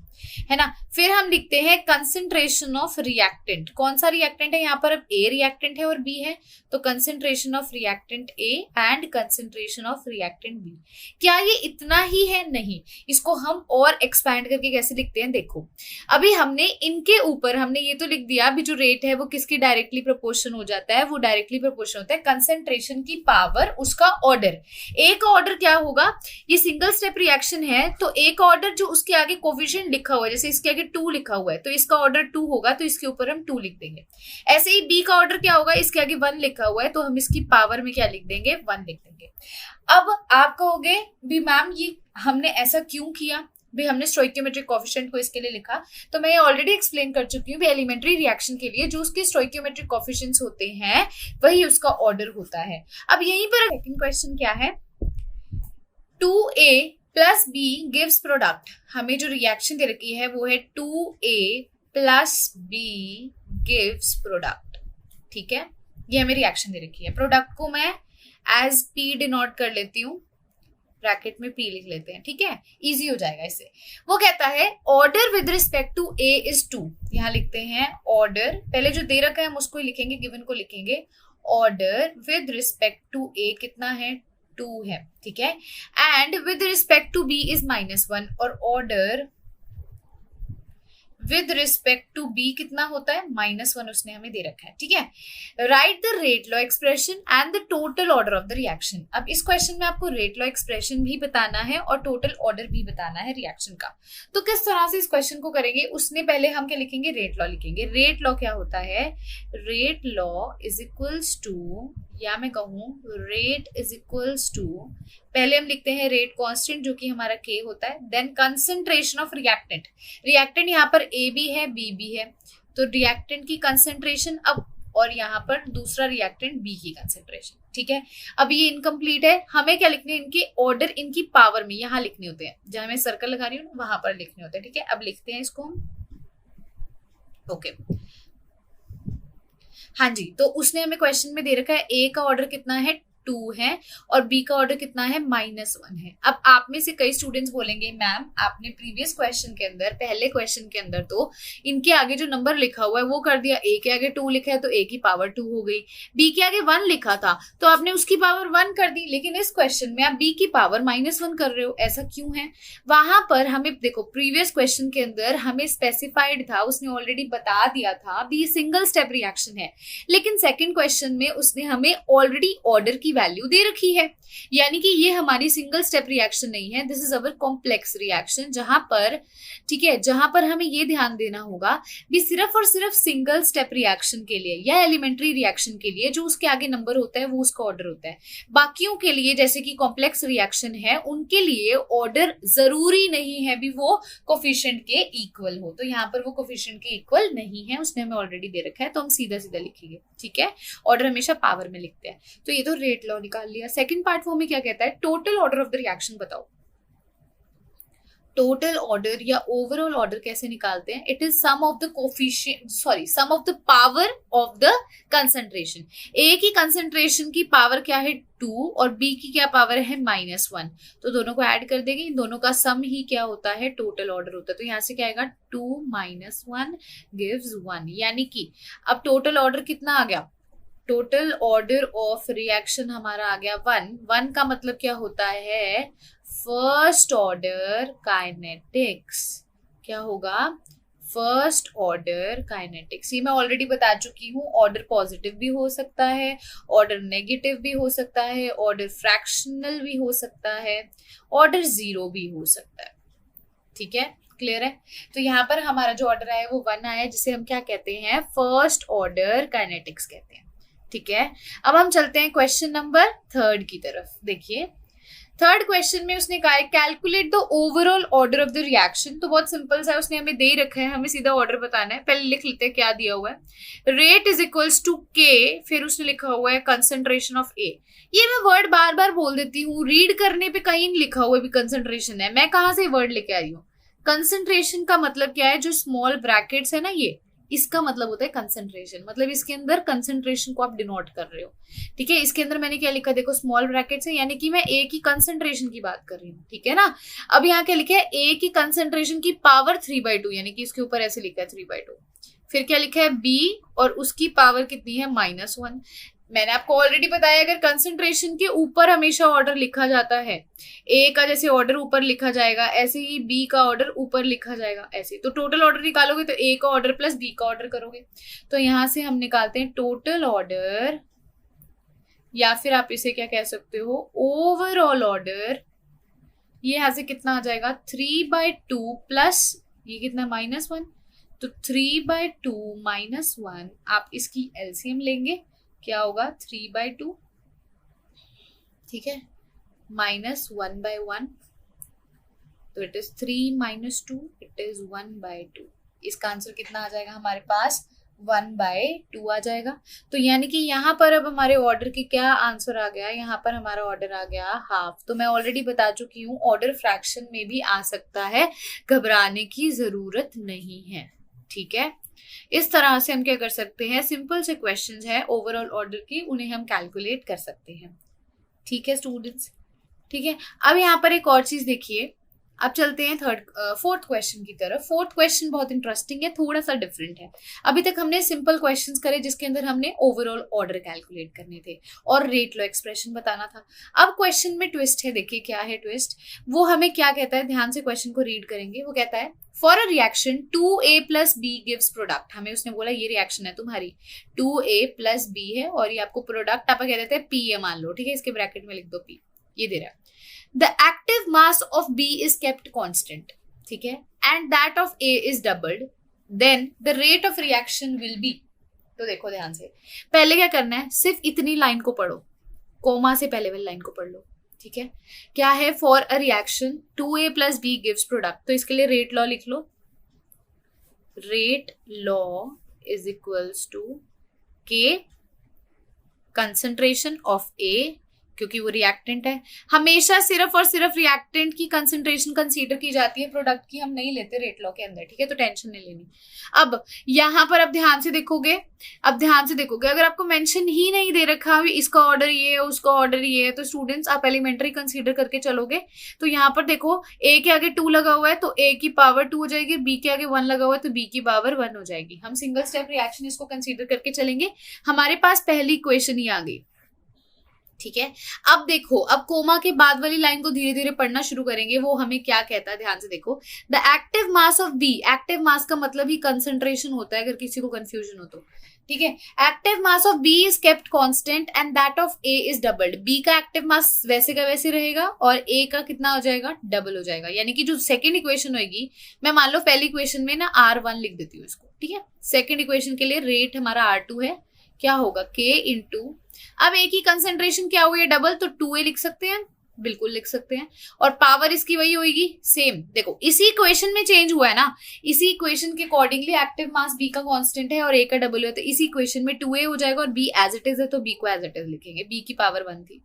Speaker 1: है ना। फिर हम लिखते हैं कंसंट्रेशन ऑफ रिएक्टेंट। कौन सा रिएक्टेंट है यहाँ पर, अब A रिएक्टेंट है और B है, तो concentration of reactant A and concentration of reactant B। क्या ये इतना ही है, नहीं, इसको हम और एक्सपैंड करके कैसे लिखते हैं। देखो अभी हमने इनके ऊपर हमने ये तो लिख दिया अभी जो रेट है वो किसकी डायरेक्टली प्रोपोर्शन हो जाता है, वो डायरेक्टली प्रोपोर्शन होता है कंसंट्रेशन की पावर उसका ऑर्डर। A का ऑर्डर क्या होगा, ये सिंगल स्टेप रिएक्शन है तो A का ऑर्डर जो उसके आगे कोफिशिएंट लिखा हुआ है, जैसे इसके आगे 2 लिखा हुआ है तो इसका ऑर्डर 2 होगा तो इसके ऊपर हम 2 लिख देंगे। ऐसे ही B का ऑर्डर क्या होगा, इसके आगे 1 लिखा हुआ है तो हम इसकी पावर में क्या लिख देंगे, 1 लिख देंगे। अब आप कहोगे भी मैम ये हमने ऐसा क्यों किया, भी हमने स्टोइक्योमेट्रिक कोएफिशिएंट को इसके लिए लिखा। तो मैं ये ऑलरेडी एक्सप्लेन कर चुकी हूँ, एलिमेंट्री रिएक्शन के लिए जो उसके स्टोइक्योमेट्रिक कोएफिशिएंट्स होते हैं वही उसका ऑर्डर होता है। अब यहीं पर सेकंड क्वेश्चन क्या है, 2A + B गिव्स प्रोडक्ट। हमें जो रिएक्शन दे रखी है वो है 2A + B गिव्स प्रोडक्ट, ठीक है। ये हमें रिएक्शन दे रखी है। प्रोडक्ट को मैं एज P डिनोट कर लेती हूँ, ब्रैकेट में P लिख लेते हैं, ठीक है, इजी हो जाएगा इससे। वो कहता है order with respect to A is 2। यहाँ लिखते हैं ऑर्डर, पहले जो दे रखा है हम उसको लिखेंगे, गिवन को लिखेंगे। Order with respect to A कितना है, 2 है, ठीक है। And with respect to B is -1 और order with respect to B कितना होता है, -1 उसने हमें दे रखा है, ठीक है। Right the rate law expression and the total order of the reaction. अब इस क्वेश्चन में आपको रेट लॉ एक्सप्रेशन भी बताना है और टोटल ऑर्डर भी बताना है रिएक्शन का। तो किस तरह से इस क्वेश्चन को करेंगे, उसने पहले हम क्या लिखेंगे, रेट लॉ लिखेंगे। रेट लॉ क्या होता है, rate law is equals to, या मैं कहूं रेट इज इक्वल्स टू, पहले हम लिखते हैं रेट कांस्टेंट जो कि हमारा के होता है, then concentration of reactant. Reactant यहाँ पर ए भी है बी भी है, तो रिएक्टेंट की कंसंट्रेशन अब, और यहाँ पर दूसरा रिएक्टेंट बी की कंसंट्रेशन, ठीक है। अब ये इनकम्प्लीट है, हमें क्या लिखने हैं, इनके ऑर्डर इनकी पावर में यहाँ लिखने होते हैं, जहां मैं सर्कल लगा रही हूँ वहां पर लिखने होते हैं, ठीक है। अब लिखते हैं इसको हम, ओके। हाँ जी, तो उसने हमें क्वेश्चन में दे रखा है ए का ऑर्डर कितना है, 2 है, और बी का ऑर्डर कितना है, -1 है। अब आप में से कई स्टूडेंट्स बोलेंगे मैम आपने प्रीवियस क्वेश्चन के अंदर, पहले क्वेश्चन के अंदर तो इनके आगे जो नंबर लिखा हुआ है वो कर दिया, ए के आगे 2 लिखा है तो ए की पावर 2 हो गई, बी के आगे 1 लिखा था तो आपने उसकी पावर 1 कर दी, लेकिन इस क्वेश्चन में आप बी की पावर -1 कर रहे हो, ऐसा क्यों है। वहां पर हमें देखो, प्रीवियस क्वेश्चन के अंदर हमें स्पेसिफाइड था, उसने ऑलरेडी बता दिया था बी सिंगल स्टेप रिएक्शन है, लेकिन सेकेंड क्वेश्चन में उसने हमें ऑलरेडी ऑर्डर की वैल्यू दे रखी है, यानी कि ये हमारी सिंगल स्टेप रिएक्शन नहीं है, this is our complex reaction, जहां पर, ठीक है, जहां पर हमें ये ध्यान देना होगा भी सिर्फ और सिर्फ सिंगल स्टेप रिएक्शन के लिए या एलिमेंट्री रिएक्शन के लिए जो उसके आगे नंबर होता है वो उसका ऑर्डर होता है। बाकियों के लिए जैसे कि कॉम्प्लेक्स रिएक्शन है, उनके लिए ऑर्डर जरूरी नहीं है भी वो कोफिशिएंट के इक्वल हो, तो यहाँ पर वो कोफिशिएंट के इक्वल नहीं है, उसने हमें ऑलरेडी दे रखा है, तो हम सीधा सीधा लिखेंगे, ठीक है। ऑर्डर हमेशा पावर में लिखते हैं, तो ये तो रेट लॉ निकाल लिया। सेकंड पार्ट वो में क्या कहता है, total order of the reaction बताओ। टोटल ऑर्डर या ओवरऑल ऑर्डर कैसे निकालते हैं, it is sum of the coefficient, sorry sum of the power of the concentration. A की कंसंट्रेशन की पावर क्या है 2 और बी की क्या पावर है -1, तो दोनों को ऐड कर देंगे, इन दोनों का सम ही क्या होता है, टोटल ऑर्डर होता है। तो यहाँ से क्या आएगा, 2 - 1 गिव्स 1, यानी कि अब टोटल ऑर्डर कितना आ गया, टोटल ऑर्डर ऑफ रिएक्शन हमारा आ गया 1। 1 का मतलब क्या होता है, फर्स्ट ऑर्डर काइनेटिक्स। क्या होगा, फर्स्ट ऑर्डर काइनेटिक्स। ये मैं ऑलरेडी बता चुकी हूँ, ऑर्डर पॉजिटिव भी हो सकता है, ऑर्डर नेगेटिव भी हो सकता है, ऑर्डर फ्रैक्शनल भी हो सकता है, ऑर्डर 0 भी हो सकता है, ठीक है, क्लियर है। तो यहाँ पर हमारा जो ऑर्डर आया वो 1 आया, जिसे हम क्या कहते हैं, फर्स्ट ऑर्डर काइनेटिक्स कहते हैं, ठीक है। अब हम चलते हैं क्वेश्चन नंबर 3 की तरफ। देखिए थर्ड क्वेश्चन में उसने कहा है calculate the overall order of the reaction. तो बहुत सिंपल सा उसने हमें दे रखा है, हमें सीधा ऑर्डर बताना है। पहले लिख लेते हैं क्या दिया हुआ है, रेट इज इक्वल्स टू के, फिर उसने लिखा हुआ है कंसंट्रेशन ऑफ ए। ये मैं वर्ड बार बार बोल देती हूँ, रीड करने पे कहीं लिखा हुआ भी कंसंट्रेशन है, मैं कहाँ से वर्ड लेके आई हूँ। कंसंट्रेशन का मतलब क्या है, जो स्मॉल ब्रैकेट्स है ना, ये इसका मतलब होता है कंसंट्रेशन, मतलब इसके अंदर कंसंट्रेशन को आप डिनोट कर रहे हो, ठीक है। इसके अंदर मैंने क्या लिखा, देखो स्मॉल ब्रैकेट्स है, यानी कि मैं ए की कंसंट्रेशन की बात कर रही हूँ, ठीक है ना। अब यहाँ क्या लिखा है, ए की कंसंट्रेशन की पावर 3/2, यानी कि इसके ऊपर ऐसे लिखा है 3/2। फिर क्या लिखा है, बी और उसकी पावर कितनी है, -1। मैंने आपको ऑलरेडी बताया, अगर कंसंट्रेशन के ऊपर हमेशा ऑर्डर लिखा जाता है, ए का जैसे ऑर्डर ऊपर लिखा जाएगा, ऐसे ही बी का ऑर्डर ऊपर लिखा जाएगा, ऐसे। तो टोटल ऑर्डर निकालोगे तो ए का ऑर्डर प्लस बी का ऑर्डर करोगे, तो यहां से हम निकालते हैं टोटल ऑर्डर, या फिर आप इसे क्या कह सकते हो, ओवरऑल ऑर्डर। ये यहां से कितना आ जाएगा, 3/2 प्लस ये कितना, -1, तो 3/2 -1, आप इसकी एलसीएम लेंगे, क्या होगा 3/2, ठीक है, -1/1, तो इट इज 3 - 2, इट इज 1/2। इसका आंसर कितना आ जाएगा हमारे पास, 1/2 आ जाएगा। तो यानी कि यहाँ पर अब हमारे ऑर्डर की क्या आंसर आ गया, यहाँ पर हमारा ऑर्डर आ गया हाफ। तो मैं ऑलरेडी बता चुकी हूँ, ऑर्डर फ्रैक्शन में भी आ सकता है, घबराने की जरूरत नहीं है, ठीक है। इस तरह से हम क्या कर सकते हैं, सिंपल से क्वेश्चंस है ओवरऑल ऑर्डर की, उन्हें हम कैलकुलेट कर सकते हैं, ठीक है स्टूडेंट्स, ठीक है। अब यहाँ पर एक और चीज देखिए, अब चलते हैं फोर्थ क्वेश्चन की तरफ। फोर्थ क्वेश्चन बहुत इंटरेस्टिंग है, थोड़ा सा डिफरेंट है। अभी तक हमने सिंपल क्वेश्चंस करे जिसके अंदर हमने ओवरऑल ऑर्डर कैलकुलेट करने थे और रेट लो एक्सप्रेशन बताना था। अब क्वेश्चन में ट्विस्ट है, देखिए क्या है ट्विस्ट। वो हमें क्या कहता है, ध्यान से क्वेश्चन को रीड करेंगे। वो कहता है for a reaction 2A + B gives product. हमें उसने बोला ये रिएक्शन है तुम्हारी, 2A + B है और ये आपको प्रोडक्ट आप कह देते हैं P है मान लो, ठीक है, इसके ब्रैकेट में लिख दो P, ये दे रहा है। The active mass of B is kept constant, ठीक है, and that of A is doubled, then the rate of reaction will be। तो देखो ध्यान से, पहले क्या करना है, सिर्फ इतनी लाइन को पढ़ो, कोमा से पहले वाली लाइन को पढ़ लो, ठीक है। क्या है, for a reaction 2A + B gives product, तो इसके लिए रेट लॉ लिख लो। Rate law is equals to K concentration of A, क्योंकि वो रिएक्टेंट है। हमेशा सिर्फ और सिर्फ रिएक्टेंट की कंसंट्रेशन कंसीडर की जाती है, प्रोडक्ट की हम नहीं लेते रेट लॉ के अंदर, ठीक है, तो टेंशन नहीं लेनी। अब यहां पर अब ध्यान से देखोगे, अगर आपको मेंशन ही नहीं दे रखा इसका ऑर्डर ये है उसका ऑर्डर ये है, तो स्टूडेंट्स आप एलिमेंट्री कंसीडर करके चलोगे। तो यहाँ पर देखो A के आगे 2 लगा हुआ है तो A की पावर 2 हो जाएगी, B के आगे 1 लगा हुआ है तो B की पावर 1 हो जाएगी। हम सिंगल स्टेप रिएक्शन इसको कंसीडर करके चलेंगे। हमारे पास पहली इक्वेशन ही आ गई, ठीक है। अब देखो, अब कोमा के बाद वाली लाइन को धीरे धीरे पढ़ना शुरू करेंगे। वो हमें क्या कहता है, ध्यान से देखो। The active mass of B, active mass का मतलब ही कंसंट्रेशन होता है, अगर किसी को कंफ्यूजन हो तो, ठीक है। Active mass of B is kept constant and that of A is doubled. B का एक्टिव मास वैसे का वैसे रहेगा और ए का कितना हो जाएगा, डबल हो जाएगा। यानी कि जो सेकेंड इक्वेशन होगी, मैं मान लो पहली इक्वेशन में ना R1 लिख देती हूँ इसको, ठीक है। सेकेंड इक्वेशन के लिए रेट हमारा R2 है, क्या होगा K इंटू, अब एक ही कंसेंट्रेशन क्या हुई है डबल, तो 2A लिख सकते हैं, बिल्कुल लिख सकते हैं, और पावर इसकी वही होगी सेम। देखो इसी इक्वेशन में चेंज हुआ है ना, इसी इक्वेशन के अकॉर्डिंगली एक्टिव मास B का कांस्टेंट है और A का डबल है, तो इसी इक्वेशन में 2A हो जाएगा और B एज इट इज है तो B को एज इट इज लिखेंगे। B की पावर 1 थी,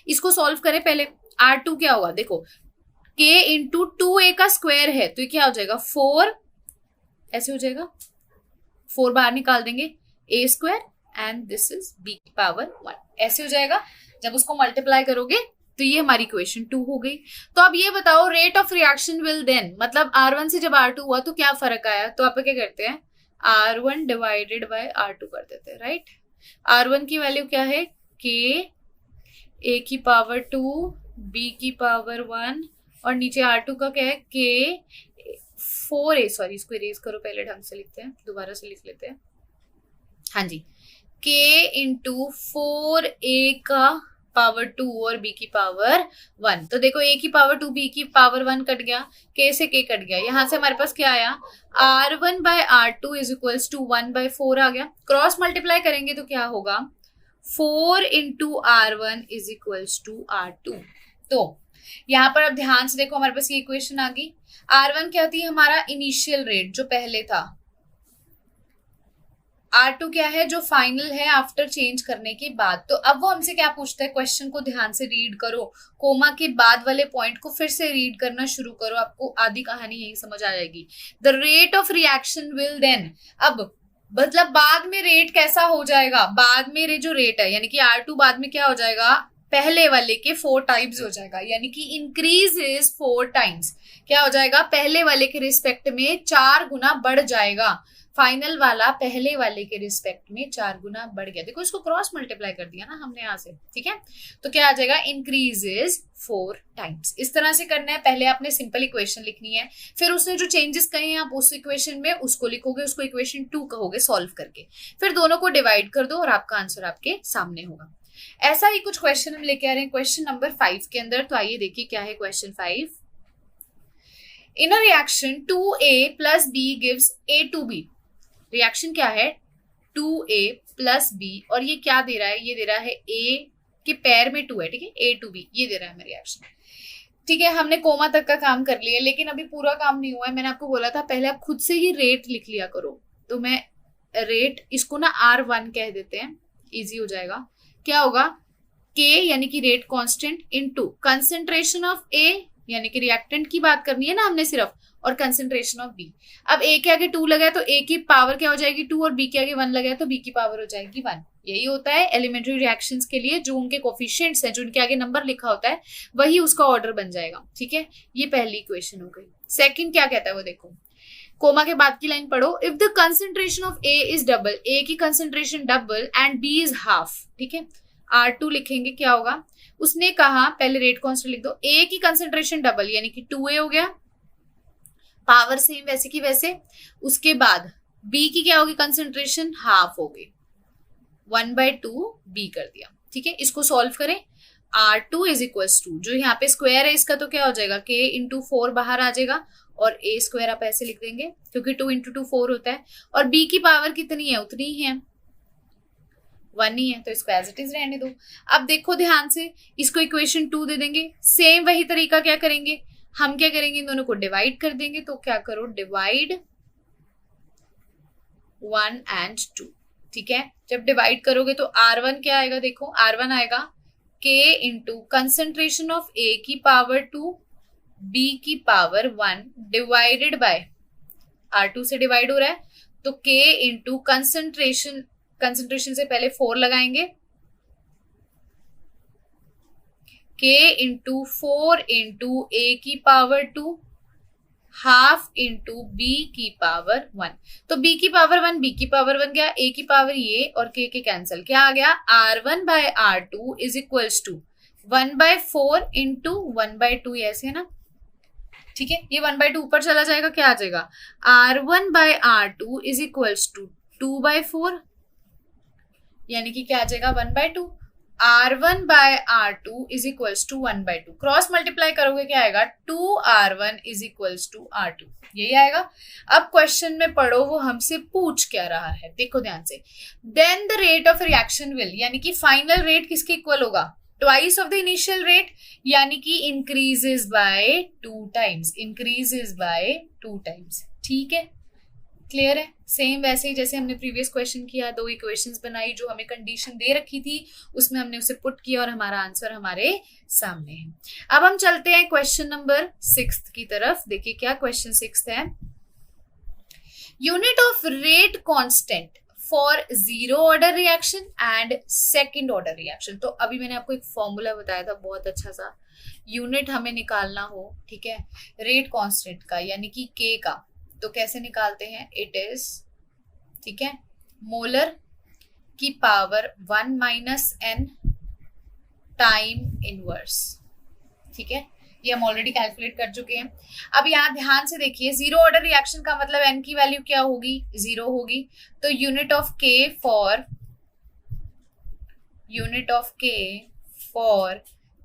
Speaker 1: इसको सॉल्व करें पहले। R2 क्या होगा, देखो K इंटू 2A का स्क्वायर है तो ये क्या हो जाएगा 4, ऐसे हो जाएगा, 4 बाहर निकाल देंगे, A square and this is B की पावर 1, ऐसे हो जाएगा। जब उसको मल्टीप्लाई करोगे तो ये हमारी इक्वेशन 2 हो गई। तो अब ये बताओ rate of reaction will then, मतलब R1 से जब R2 हुआ तो क्या फर्क आया, तो आप क्या करते हैं R1 डिवाइडेड बाय R2 कर देते हैं, राइट। R1 की वैल्यू क्या है K, A की पावर 2, B की पावर 1 और नीचे R2 का क्या है K 4A, सॉरी इसको इरेज करो, पहले ढंग से लिखते हैं, दोबारा से लिख लेते हैं, हाँ जी, K इंटू 4A का पावर 2 और B की पावर 1। तो देखो A की पावर 2 B की पावर 1 कट गया, K से K कट गया, यहां से हमारे पास क्या आया R1 by R2 is equals to 1/4 आ गया। क्रॉस मल्टीप्लाई करेंगे तो क्या होगा 4 into R1 is equals to R2। तो यहाँ पर अब ध्यान से देखो, हमारे पास ये इक्वेशन आ गई। R1 क्या थी, हमारा इनिशियल रेट जो पहले था, R2 क्या है, जो फाइनल है आफ्टर चेंज करने के बाद। तो अब वो हमसे क्या पूछता है, क्वेश्चन को ध्यान से रीड करो, कोमा के बाद वाले पॉइंट को फिर से रीड करना शुरू करो, आपको आधी कहानी यही समझ आ जाएगी। The rate of reaction will then, अब मतलब बाद में रेट कैसा हो जाएगा, बाद में जो रेट है यानी कि R2 बाद में क्या हो जाएगा, पहले वाले के 4 टाइम्स हो जाएगा, यानी कि इंक्रीज इज 4 टाइम्स, क्या हो जाएगा पहले वाले के रिस्पेक्ट में 4 गुना बढ़ जाएगा। फाइनल वाला पहले वाले के रिस्पेक्ट में 4 गुना बढ़ गया। देखो इसको क्रॉस मल्टीप्लाई कर दिया ना हमने यहाँ से, ठीक है। तो क्या आ जाएगा इंक्रीजेस 4 टाइम्स। इस तरह से करना है, पहले आपने सिंपल इक्वेशन लिखनी है, फिर उसने जो चेंजेस कहे हैं आप उस इक्वेशन में उसको लिखोगे, उसको इक्वेशन 2 कहोगे सॉल्व करके, फिर दोनों को डिवाइड कर दो और आपका आंसर आपके सामने होगा। ऐसा ही कुछ क्वेश्चन हम लेके आ रहे हैं क्वेश्चन नंबर 5 के अंदर। तो आइए देखिए क्या है question 5। In a reaction 2A + B gives A to B। Reaction क्या है 2A + B और ये क्या दे रहा है, ये दे रहा है A के पैर में 2 है, ठीक है, A to B ये दे रहा है हमें रिएक्शन, ठीक है। हमने कोमा तक का काम कर लिया, लेकिन अभी पूरा काम नहीं हुआ है। मैंने आपको बोला था पहले आप खुद से ही रेट लिख लिया करो, तो मैं रेट इसको ना R1 कह देते हैं, इजी हो जाएगा। क्या होगा K यानी कि rate constant into concentration of A यानी कि रिएक्टेंट की बात करनी है ना हमने सिर्फ, और कंसंट्रेशन ऑफ B। अब A के आगे 2 लगा है तो A की पावर क्या हो जाएगी 2 और B के आगे 1 लगा है तो B की पावर हो जाएगी 1। यही होता है एलिमेंट्री रिएक्शंस के लिए, जो उनके कोफिशिएंट्स हैं, जो उनके आगे नंबर लिखा होता है, वही उसका ऑर्डर बन जाएगा। ठीक है, ये पहली इक्वेशन हो गई। सेकंड क्या कहता है वो देखो, कोमा के बाद की लाइन पढ़ो। If the concentration of A is double, A की concentration double and B is half, ठीक है, R2 लिखेंगे, क्या होगा, उसने कहा पहले रेट कांस्टेंट लिख दो, ए की कंसेंट्रेशन डबल यानी कि 2A हो गया, पावर सेम वैसे की वैसे, उसके बाद बी की क्या होगी कंसेंट्रेशन, हाफ हो गई, 1/2 बी कर दिया। ठीक है, इसको सॉल्व करें, R2 इज इक्वल्स टू, जो यहाँ पे स्क्वायर है इसका तो क्या हो जाएगा, K इंटू 4 बाहर आ जाएगा, और A स्क्वायर आप ऐसे लिख देंगे क्योंकि 2 इंटू 2 4 होता है, और B की पावर कितनी है, उतनी ही है, 1 ही है, तो इसको एज इट इज रहने दो। अब देखो ध्यान से, इसको इक्वेशन 2 दे देंगे, सेम वही तरीका क्या करेंगे, हम क्या करेंगे, इन दोनों को डिवाइड कर देंगे, तो क्या करो, डिवाइड 1 and 2। ठीक है, जब डिवाइड करोगे तो R1 क्या आएगा, देखो R1 आएगा K into concentration of A की पावर 2 B की पावर 1 डिवाइडेड बाय R2 से डिवाइड हो रहा है, तो K इंटू कंसेंट्रेशन से पहले 4 लगाएंगे, K इंटू 4 इंटू A की पावर 2 हाफ इंटू B की पावर 1, तो B की पावर 1 B की पावर 1 गया, A की पावर ये और K के कैंसिल, क्या आ गया, R1 by R2 is equals to 1/4 into 1/2, ऐसे है ना। ठीक है, ये 1/2 ऊपर चला जाएगा, क्या आ जाएगा, R1 by R2 is equals to 2/4, यानी कि क्या आ जाएगा, 1/2। R1 by R2 is equals to 1/2, cross multiply करोगे क्या आएगा, 2R1 is equals to R2, यही आएगा। अब क्वेश्चन में पढ़ो वो हमसे पूछ क्या रहा है, देखो ध्यान से, then the rate of reaction will, यानी कि फाइनल रेट किसके इक्वल होगा, twice of the initial rate, यानी कि increases by 2 times, increases by 2 times. ठीक है, क्लियर है, सेम वैसे ही जैसे हमने प्रीवियस क्वेश्चन किया, 2 इक्वेशंस बनाई, जो हमें कंडीशन दे रखी थी उसमें हमने उसे पुट किया और हमारा आंसर हमारे सामने है। अब हम चलते हैं क्वेश्चन नंबर 6 की तरफ। देखिए क्या क्वेश्चन 6 है, unit of rate constant for 0 order reaction and second order reaction. तो अभी मैंने आपको एक फॉर्मूला बताया था बहुत अच्छा सा, यूनिट हमें निकालना हो, ठीक है, रेट कांस्टेंट का यानी कि K का, तो कैसे निकालते हैं, इट इज, ठीक है, मोलर की power 1 minus n time inverse. ठीक है, ये हम ऑलरेडी कैलकुलेट कर चुके हैं। अब यहाँ ध्यान से देखिए, 0 ऑर्डर रिएक्शन का मतलब n की वैल्यू क्या होगी, 0 होगी, तो unit of K for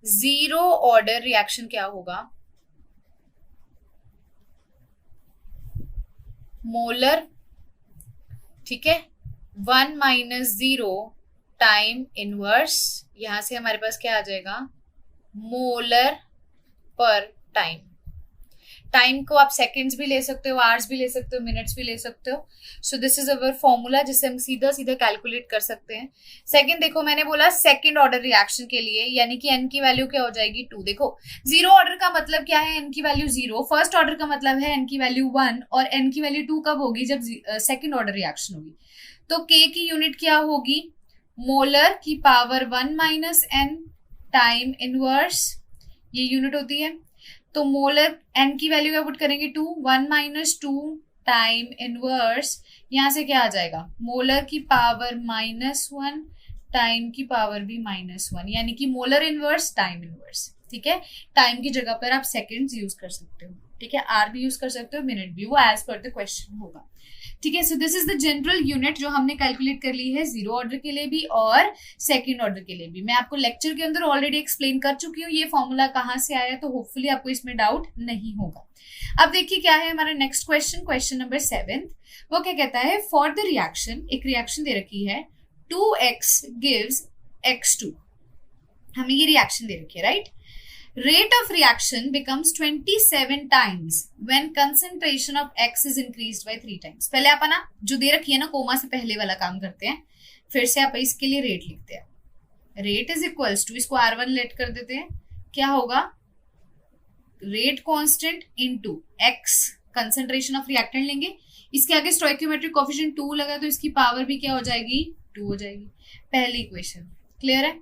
Speaker 1: 0 order reaction क्या होगा, मोलर, ठीक है, 1 माइनस 0 टाइम इनवर्स, यहां से हमारे पास क्या आ जाएगा, मोलर पर टाइम। टाइम को आप सेकंड्स भी ले सकते हो, आवर्स भी ले सकते हो, मिनट्स भी ले सकते हो। सो दिस इज अवर फॉर्मूला जिससे हम सीधा सीधा कैलकुलेट कर सकते हैं। सेकंड देखो, मैंने बोला सेकंड ऑर्डर रिएक्शन के लिए, यानी कि n की वैल्यू क्या हो जाएगी, 2। देखो 0 ऑर्डर का मतलब क्या है, n की वैल्यू 0, फर्स्ट ऑर्डर का मतलब है n की वैल्यू 1, और n की वैल्यू 2 कब होगी, जब सेकंड ऑर्डर रिएक्शन होगी। तो K की यूनिट क्या होगी, मोलर की power 1 minus n time inverse, ये यूनिट होती है। तो मोलर n की वैल्यू क्या पुट करेंगे, 2, 1 माइनस 2 टाइम इनवर्स, यहां से क्या आ जाएगा, मोलर की पावर -1 टाइम की पावर भी -1, यानी कि मोलर इनवर्स टाइम इनवर्स। ठीक है, टाइम की जगह पर आप सेकंड्स यूज कर सकते हो, ठीक है, आर भी यूज कर सकते हो, मिनट भी, वो एज पर द क्वेश्चन होगा। ठीक है, सो this is the general unit जो हमने कैलकुलेट कर ली है 0 ऑर्डर के लिए भी और सेकंड ऑर्डर के लिए भी। मैं आपको लेक्चर के अंदर ऑलरेडी एक्सप्लेन कर चुकी हूँ ये फॉर्मूला कहाँ से आया, तो होपफुली आपको इसमें डाउट नहीं होगा। अब देखिए क्या है हमारा नेक्स्ट क्वेश्चन, क्वेश्चन नंबर 7। वो क्या कहता है, फॉर द रिएक्शन, एक रिएक्शन दे रखी है 2x गिव्स x2, हमें ये रिएक्शन दे रखी है, right. Rate of reaction becomes 27 times when concentration of X is increased by 3 times। पहले आप ना जो दे रखी है ना कोमा से पहले वाला काम करते हैं, फिर से आप इसके लिए रेट लिखते हैं, रेट इज इक्वल्स टू, इसको R1 लेट कर देते हैं, क्या होगा, rate constant into X concentration of reactant लेंगे, इसके आगे स्टोइकियोमेट्रिक कोएफिशिएंट 2 लगा तो इसकी पावर भी क्या हो जाएगी R2 हो जाएगी, पहली इक्वेशन। क्लियर है?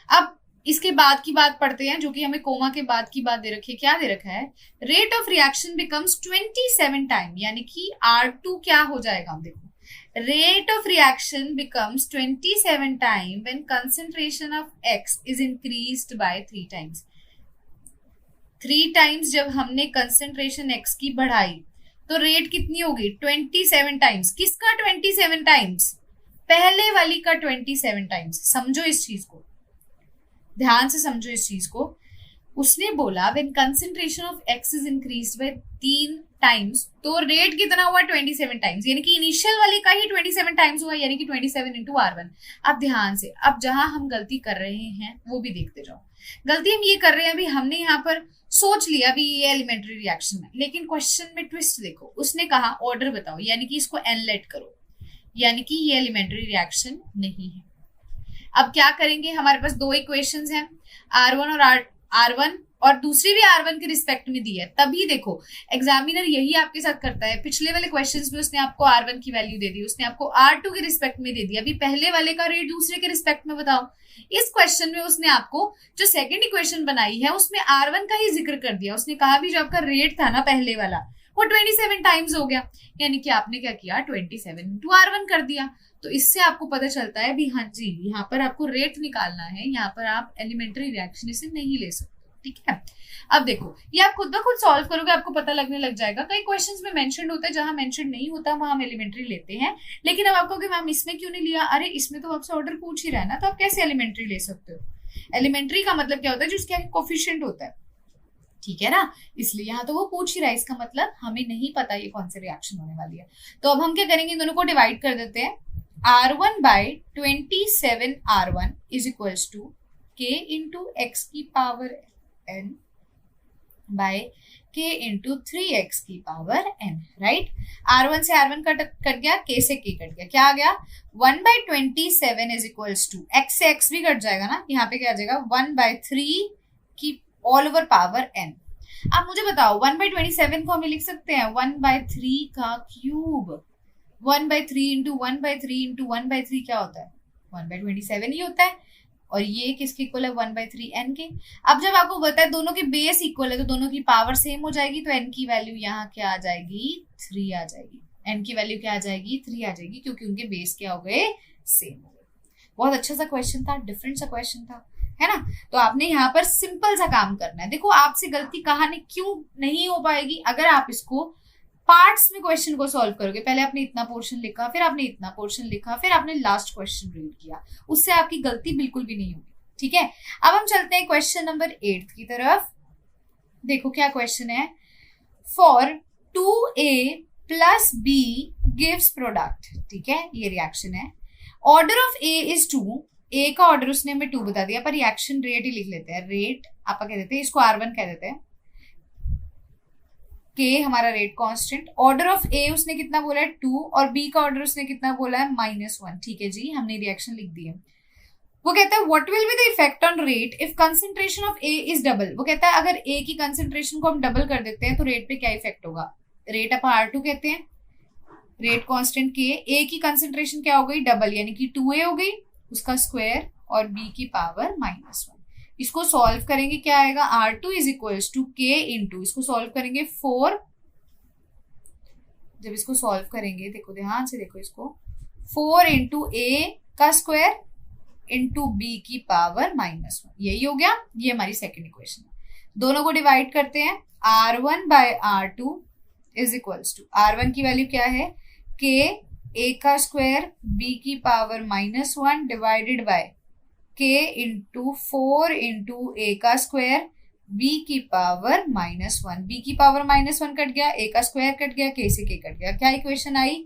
Speaker 1: अब इसके बाद की बात पढ़ते हैं, जो कि हमें कोमा के बाद की बात दे रखी है। क्या दे रखा है? Rate of reaction becomes 27 time, यानी कि R2 क्या हो जाएगा? देखो, rate of reaction becomes 27 time when concentration of X is increased by 3 times. 3 times जब हमने concentration X की बढ़ाई तो रेट कितनी होगी? 27 टाइम्स। किसका 27 टाइम्स? पहले वाली का 27 टाइम्स। समझो इस चीज को, ध्यान से समझो इस चीज को। उसने बोला when concentration of x is increased by 3 times, तो रेट कितना हुआ? 27 टाइम्स, यानी कि इनिशियल वाले का ही 27 टाइम्स हुआ, यानी कि 27 इंटू R1। अब ध्यान से, अब जहां हम गलती कर रहे हैं वो भी देखते जाओ। गलती हम ये कर रहे हैं, अभी हमने यहाँ पर सोच लिया अभी ये एलिमेंट्री रिएक्शन है, लेकिन क्वेश्चन में ट्विस्ट देखो। उसने कहा ऑर्डर बताओ, यानी कि इसको एनलेट करो, यानी कि ये एलिमेंट्री रिएक्शन नहीं है। अब क्या करेंगे? हमारे पास दो इक्वेशंस हैं, R1 और R1, और दूसरी भी R1 के रिस्पेक्ट में दी है। तभी देखो एग्जामिनर यही आपके साथ करता है। पिछले वाले क्वेश्चंस में उसने आपको R1 की वैल्यू दे दी, उसने आपको R2 के रिस्पेक्ट में दे दी, अभी पहले वाले का रेट दूसरे के रिस्पेक्ट में बताओ। इस क्वेश्चन में उसने आपको जो सेकंड इक्वेशन बनाई है उसमें R1 का ही जिक्र कर दिया। उसने कहा भी जो आपका रेट था ना पहले वाला, वो 27 टाइम्स हो गया, यानी कि आपने क्या किया? 27 इंटू R1 कर दिया। तो इससे आपको पता चलता है भी हाँ जी, यहाँ पर आपको रेट निकालना है, यहाँ पर आप एलिमेंट्री रिएक्शन इसे नहीं ले सकते। ठीक है, अब देखो ये आप खुद ब खुद सॉल्व करोगे, आपको पता लगने लग जाएगा। कई क्वेश्चंस में मेंशन होता है, जहां मेंशन नहीं होता वहां हम एलिमेंट्री लेते हैं, लेकिन अब आपको कि मैम इसमें क्यों नहीं लिया? अरे इसमें तो आपसे ऑर्डर पूछ ही रहा है ना, तो आप कैसे एलिमेंट्री ले सकते हो? एलिमेंट्री का मतलब क्या होता है? जो उसके आगे कोफिशिएंट होता है, ठीक है ना, इसलिए यहाँ तो वो पूछ ही रहा है। इसका मतलब हमें नहीं पता ये कौन सी रिएक्शन होने वाली है। तो अब हम क्या करेंगे? इन दोनों को डिवाइड कर देते हैं। R1 by 27 R1 is equals to K into x की power n by K into 3x की पावर n, राइट? R1 से R1 कट गया, K से K कट गया, क्या आ गया? 1 by 27 is equals to x से x भी कट जाएगा ना, यहाँ पे क्या आ जाएगा? 1 बाय 3 की ऑल ओवर पावर n। अब मुझे बताओ 1 बाय 27 को हम लिख सकते हैं 1 बाय 3 का cube. 1 by 3 into 1 by 3 into 1 by 3 क्या होता है? 1 बाय 27 ही होता है, और ये किसके इक्वल है? 1 बाय 3 n के। अब जब आपको पता है दोनों के बेस इक्वल है तो दोनों की पावर सेम हो जाएगी, तो n की वैल्यू यहाँ क्या आ जाएगी? 3 आ जाएगी। n की वैल्यू क्या आ जाएगी? 3 आ जाएगी, क्योंकि उनके बेस क्या हो गए? सेम हो गए। बहुत अच्छा सा क्वेश्चन था, डिफरेंट सा क्वेश्चन था, है ना? तो आपने यहाँ पर सिंपल सा काम करना है। देखो आपसे गलती कहाँ क्यों नहीं हो पाएगी? अगर आप इसको पार्ट्स में क्वेश्चन को सॉल्व करोगे। पहले आपने इतना पोर्शन लिखा, फिर आपने इतना पोर्शन लिखा, फिर आपने लास्ट क्वेश्चन रीड किया, उससे आपकी गलती बिल्कुल भी नहीं होगी। ठीक है, अब हम चलते हैं क्वेश्चन नंबर 8 की तरफ। देखो क्या क्वेश्चन है। For 2A plus B gives product, ठीक है, ये रिएक्शन है। Order of A is 2, A का ऑर्डर उसने हमें 2 बता दिया, पर रिएक्शन रेट ही लिख लेते हैं। रेट आप कह देते हैं, इसको R1 कह देते हैं, K हमारा rate constant. Order of A उसने कितना बोला है? 2, और B का ऑर्डर उसने कितना बोला है? -1। ठीक है जी, हमने रिएक्शन लिख दी है। वो कहता है what will be the effect on rate if concentration of A is double. वो कहता है अगर A की कंसंट्रेशन को हम डबल कर देते हैं तो रेट पे क्या इफेक्ट होगा? रेट अपन R2 कहते हैं, रेट कांस्टेंट K, A की कंसंट्रेशन क्या हो गई? डबल, यानी कि 2A हो गई, उसका स्क्वायर, और B की पावर -1। इसको सॉल्व करेंगे, क्या आएगा? R2 is equals to K into, इसको सॉल्व करेंगे 4। जब इसको सॉल्व करेंगे, देखो ध्यान से देखो इसको, 4 इंटू A का स्क्वायर इंटू B की पावर -1, यही हो गया। ये हमारी सेकेंड इक्वेशन है। दोनों को डिवाइड करते हैं। R1 by R2 is equals to, R1 की वैल्यू क्या है? K, A का स्क्वायर B की power -1 divided by K into 4 into A का स्क्वायर B की पावर -1। B की पावर -1 कट गया, A का स्क्वायर कट गया, K से K कट गया। क्या इक्वेशन आई?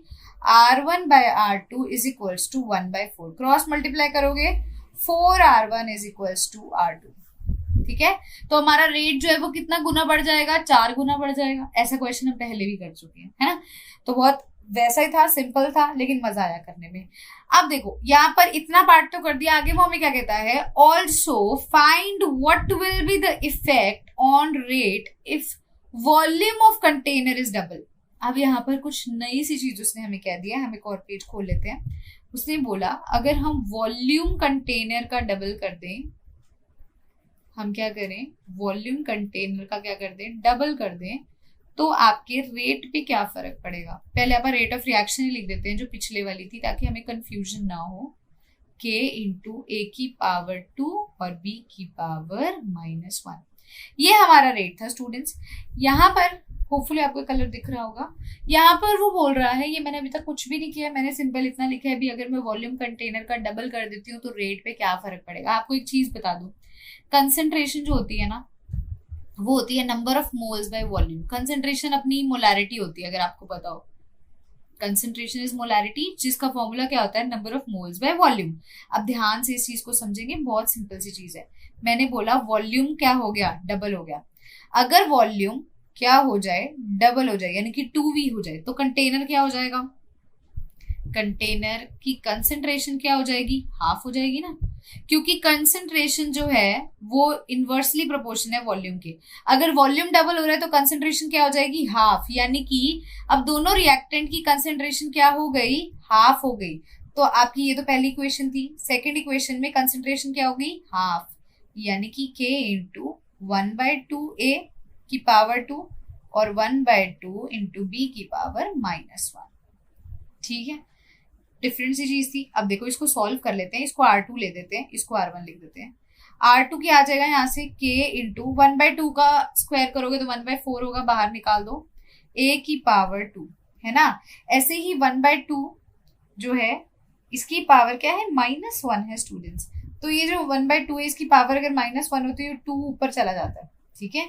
Speaker 1: R1 by R2 is equals to 1 by 4। Cross multiply करोगे 4R1 is equals to R2। ठीक है, तो हमारा रेट जो है वो कितना गुना बढ़ जाएगा? 4 गुना बढ़ जाएगा। ऐसा क्वेश्चन हम पहले भी कर चुके हैं, है ना? तो बहुत वैसा ही था, सिंपल था, लेकिन मजा आया करने में। अब देखो यहाँ पर इतना पार्ट तो कर दिया, आगे वो हमें क्या कहता है? Also find what will be the effect on rate if volume of container is double. अब यहाँ पर कुछ नई सी चीज उसने हमें कह दिया है, हम एक और पेज खोल लेते हैं।
Speaker 2: उसने बोला अगर हम वॉल्यूम कंटेनर का डबल कर दें, हम क्या करें, वॉल्यूम कंटेनर का क्या कर दें, डबल कर दें, तो आपके रेट पे क्या फर्क पड़ेगा। पहले आप रेट ऑफ रिएक्शन ही लिख देते हैं जो पिछले वाली थी, ताकि हमें कंफ्यूजन ना हो। k इंटू ए की पावर 2 और b की पावर -1, ये हमारा रेट था स्टूडेंट्स। यहाँ पर होपफुली आपको कलर दिख रहा होगा, यहाँ पर वो बोल रहा है, ये मैंने अभी तक कुछ भी नहीं किया, मैंने सिंपल इतना लिखा है भी अगर मैं वॉल्यूम कंटेनर का डबल कर देती हूँ तो रेट पे क्या फर्क पड़ेगा। आपको एक चीज बता दूं, कंसेंट्रेशन जो होती है ना, वो होती है number of moles by volume. Concentration अपनी मोलैरिटी होती है, अगर आपको पता हो, कंसेंट्रेशन इज मोलैरिटी, जिसका फॉर्मूला क्या होता है, number of moles by volume. अब ध्यान से इस चीज को समझेंगे, बहुत सिंपल सी चीज है। मैंने बोला वॉल्यूम क्या हो गया, डबल हो गया। अगर वॉल्यूम क्या हो जाए, डबल हो जाए, यानी कि 2v हो जाए, तो कंटेनर क्या हो जाएगा, कंटेनर की कंसेंट्रेशन क्या हो जाएगी, हाफ हो जाएगी ना, क्योंकि कंसेंट्रेशन जो है वो इनवर्सली प्रोपोर्शन है वॉल्यूम के। अगर वॉल्यूम डबल हो रहा है तो कंसेंट्रेशन क्या हो जाएगी, हाफ, यानी कि अब दोनों रिएक्टेंट की कंसेंट्रेशन क्या हो गई, हाफ हो गई। तो आपकी ये तो पहली इक्वेशन थी। सेकेंड इक्वेशन में कंसेंट्रेशन क्या हो गई, हाफ, यानी कि k इंटू 1/2a की पावर 2 और 1/2 इंटू b की पावर -1। ठीक है, डिफरेंट सी चीज थी। अब देखो इसको सॉल्व कर लेते हैं, इसको R2 ले देते हैं, इसको R1 लिख देते हैं। R2 की आ जाएगा यहाँ से k इंटू 1/2 का स्क्वायर करोगे तो 1/4 होगा, बाहर निकाल दो, a की पावर 2 है ना। ऐसे ही 1/2 जो है इसकी पावर क्या है, -1 है स्टूडेंट्स। तो ये जो 1/2 है इसकी पावर अगर -1 होती है, 2 ऊपर चला जाता है, ठीक है,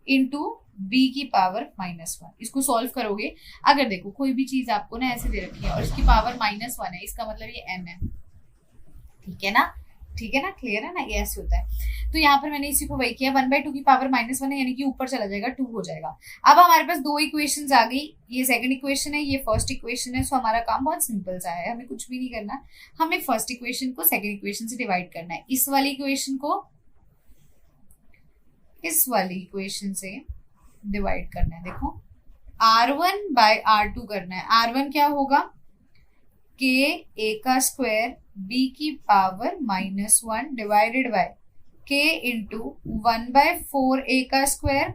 Speaker 2: इंटू b की पावर -1। इसको सॉल्व करोगे, अगर देखो कोई भी चीज आपको ना ऐसे दे रखी है और इसकी पावर -1 है, इसका मतलब ये m है, ठीक है ना, ठीक है ना, क्लियर है ना, ये ऐसे होता है। तो यहाँ पर मैंने इसी को वही किया, 1/2 की पावर -1 है, यानी कि ऊपर चला जाएगा, 2 हो जाएगा। अब हमारे पास दो इक्वेशंस आ गई, ये सेकंड इक्वेशन है, ये फर्स्ट इक्वेशन है। सो हमारा काम बहुत सिंपल सा है, हमें कुछ भी नहीं करना, हमें फर्स्ट इक्वेशन को सेकंड इक्वेशन से डिवाइड करना है, इस वाली इक्वेशन को इस वाली इक्वेशन से डिवाइड करना है। देखो R1/R2 करना है। R1 क्या होगा, k a का स्क्वायर b की power -1 divided by k into 1/4a का स्क्वायर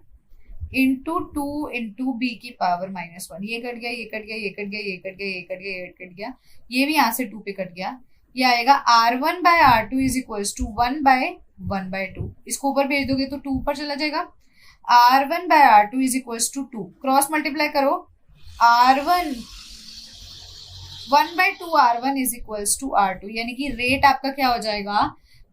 Speaker 2: इंटू 2 इंटू b की पावर -1। ये कट गया, ये कट गया, ये कट गया, ये कट गया, ये कट गया, ये कट गया, ये भी यहाँ से 2 पे कट गया। ये आएगा R1/R2 इज इक्वल्स टू 1/1/2। इसको ऊपर भेज दोगे तो 2 ऊपर चला जाएगा। R1/R2 is equals to 2, cross multiply करो, R1 1/2 R1 is equals to R2, यानी कि रेट आपका क्या हो जाएगा,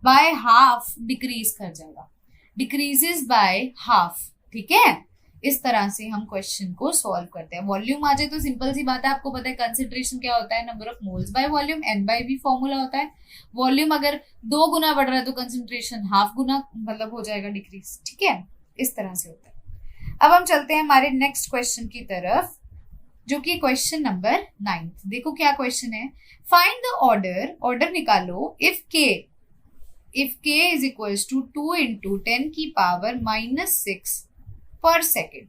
Speaker 2: बाय हाफ डिक्रीज कर जाएगा, डिक्रीजेस बाय हाफ। ठीक है, इस तरह से हम क्वेश्चन को सॉल्व करते हैं। वॉल्यूम आ जाए तो सिंपल सी बात है, आपको पता है कंसेंट्रेशन क्या होता है, number of moles by volume, n/v formula होता है। वॉल्यूम अगर 2 गुना बढ़ रहा है तो कंसेंट्रेशन हाफ गुना मतलब हो जाएगा डिक्रीज। ठीक है, इस तरह से होता है। अब हम चलते हैं हमारे नेक्स्ट क्वेश्चन की तरफ, जो कि क्वेश्चन नंबर 9। देखो क्या क्वेश्चन है, फाइंड द ऑर्डर, ऑर्डर निकालो if k is equals to 2 into 10 की पावर -6 पर सेकेंड।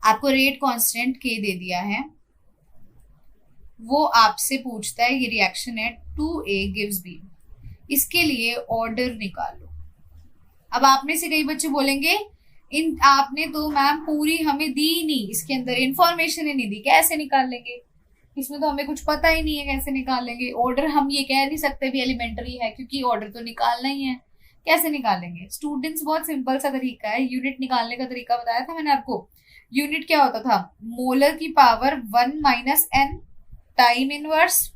Speaker 2: आपको रेट कांस्टेंट k दे दिया है, वो आपसे पूछता है, ये रिएक्शन है 2a गिव्स b, इसके लिए ऑर्डर निकालो। अब आप में से कई बच्चे बोलेंगे आपने तो मैम पूरी हमें दी नहीं, इसके अंदर इंफॉर्मेशन ही नहीं दी, कैसे निकाल लेंगे, इसमें तो हमें कुछ पता ही नहीं है, कैसे निकाल लेंगे ऑर्डर। हम ये कह नहीं सकते भी एलिमेंट्री है, क्योंकि ऑर्डर तो निकालना ही है, कैसे निकालेंगे स्टूडेंट्स। बहुत सिंपल सा तरीका है, यूनिट निकालने का तरीका बताया था मैंने आपको। यूनिट क्या होता था, मोलर की पावर 1 - n टाइम इनवर्स।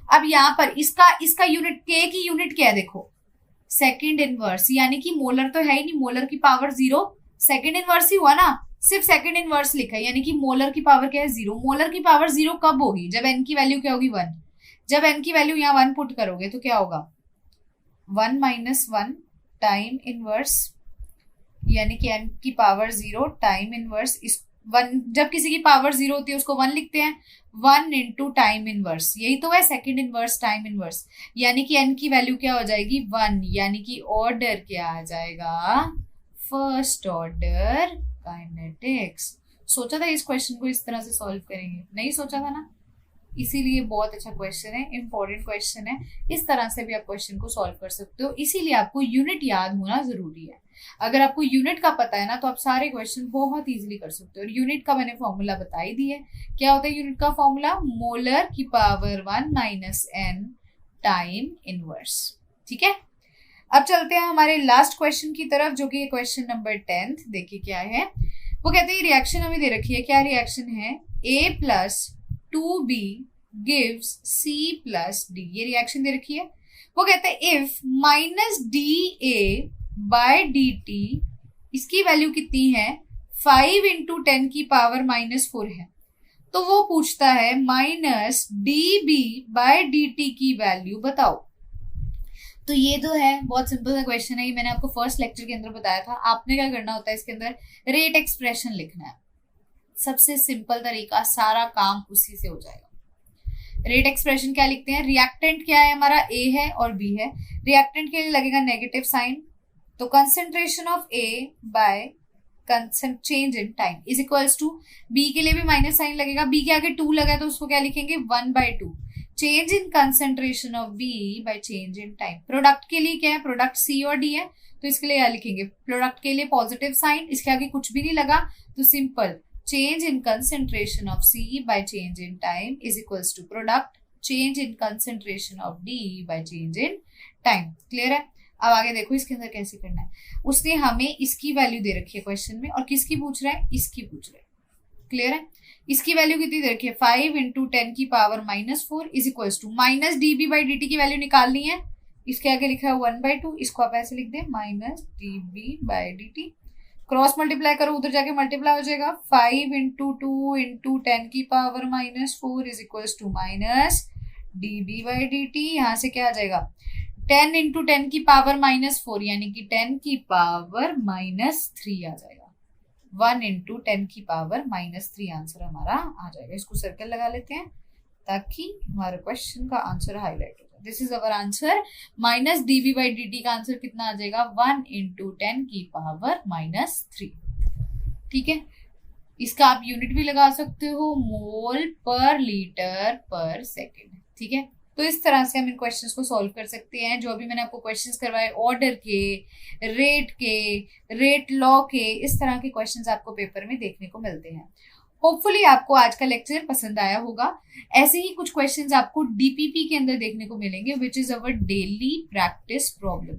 Speaker 2: अब यहाँ पर इसका यूनिट k की यूनिट क्या है, देखो सेकंड इनवर्स, यानी कि मोलर तो है ही नहीं, मोलर की पावर 0, सेकंड इनवर्स ही हुआ ना, सिर्फ सेकंड इनवर्स लिखा है, यानी कि मोलर की पावर क्या है, 0। मोलर की पावर 0 कब होगी, जब n की वैल्यू क्या होगी, 1। जब n की वैल्यू यहाँ 1 पुट करोगे तो क्या होगा, 1 - 1 टाइम इनवर्स, यानी कि n की पावर 0 टाइम इनवर्स। इस 1 जब किसी की पावर 0 होती है उसको 1 लिखते हैं, 1 इंटू टाइम इनवर्स, यही तो है सेकंड इनवर्स टाइम इनवर्स, यानी कि n की वैल्यू क्या हो जाएगी, 1, यानी कि ऑर्डर क्या आ जाएगा, फर्स्ट ऑर्डर काइनेटिक्स। सोचा था इस क्वेश्चन को इस तरह से सॉल्व करेंगे, नहीं सोचा था ना, इसीलिए बहुत अच्छा क्वेश्चन है, इंपॉर्टेंट क्वेश्चन है। इस तरह से भी आप क्वेश्चन को सॉल्व कर सकते हो, इसीलिए आपको यूनिट याद होना जरूरी है। अगर आपको यूनिट का पता है ना तो आप सारे क्वेश्चन बहुत इजीली कर सकते हो। और यूनिट का मैंने फॉर्मूला बता ही दिया है। क्या होता है यूनिट का फॉर्मूला? मोलर की power 1 minus n time inverse. ठीक है, अब चलते हैं हमारे लास्ट क्वेश्चन की तरफ, जो कि क्वेश्चन नंबर 10। देखिए क्या है, वो कहते हैं रिएक्शन हमें दे रखी है। क्या रिएक्शन है? A plus 2B gives C plus D। ये रिएक्शन दे रखी है। वो कहते हैं if minus DA by DT, इसकी वैल्यू कितनी है? 5 इंटू 10 की पावर माइनस 4 है। तो वो पूछता है माइनस DB बाय DT की वैल्यू बताओ। तो ये तो है, बहुत सिंपल सा क्वेश्चन है। ये मैंने आपको फर्स्ट लेक्चर के अंदर बताया था। आपने क्या करना होता है, इसके अंदर रेट एक्सप्रेशन लिखना है। सबसे सिंपल तरीका, सारा काम उसी से हो जाएगा। रेट एक्सप्रेशन क्या लिखते हैं? रिएक्टेंट क्या है हमारा? A है और B है। रिएक्टेंट के लिए लगेगा नेगेटिव साइन, तो concentration of A by change in time is equals to, B के लिए भी माइनस साइन लगेगा। B के आगे 2 लगा है तो उसको क्या लिखेंगे? 1/2। Change in concentration of B bye change in time. Product के लिए क्या है? प्रोडक्ट C और D है, तो इसके लिए क्या लिखेंगे? प्रोडक्ट के लिए पॉजिटिव साइन, इसके आगे कुछ भी नहीं लगा तो simple change in concentration of C by change in time is equals to product change in concentration of D by change in time। Clear है? अब आगे देखो इसके अंदर कैसे करना है। उसने हमें इसकी वैल्यू दे रखी है क्वेश्चन में, और किसकी पूछ रहा है? इसकी पूछ रहा है। क्लियर है? इसकी वैल्यू कितनी दे रखी है? 5 इंटू 10 की power minus 4 is equals to minus DB by DT की वैल्यू निकालनी है। इसके आगे लिखा है 1/2, इसको आप ऐसे लिख दें minus DB by DT। Cross multiply करो, उधर जाके मल्टीप्लाई हो जाएगा। 5 इंटू 2 इंटू 10 की power minus 4 is equals to minus DB by DT। यहाँ से क्या आ जाएगा? 10 इंटू 10 की पावर माइनस 4 यानी कि 10 की पावर माइनस 3 आ जाएगा। 1 इंटू 10 की पावर माइनस 3 आंसर हमारा आ जाएगा। इसको सर्कल लगा लेते हैं ताकि हमारे क्वेश्चन का आंसर हाईलाइट हो जाए। This is our answer. Minus DB by DT का आंसर कितना आ जाएगा? 1 इंटू 10 की पावर माइनस 3। ठीक है, इसका आप यूनिट भी लगा सकते हो, मोल पर लीटर पर सेकेंड। ठीक है, तो इस तरह से हम इन क्वेश्चंस को सॉल्व कर सकते हैं। जो अभी मैंने आपको क्वेश्चंस करवाए ऑर्डर के, रेट लॉ के, इस तरह के क्वेश्चंस आपको पेपर में देखने को मिलते हैं। होपफुली आपको आज का लेक्चर पसंद आया होगा। ऐसे ही कुछ क्वेश्चंस आपको DPP के अंदर देखने को मिलेंगे, which is our daily practice problem,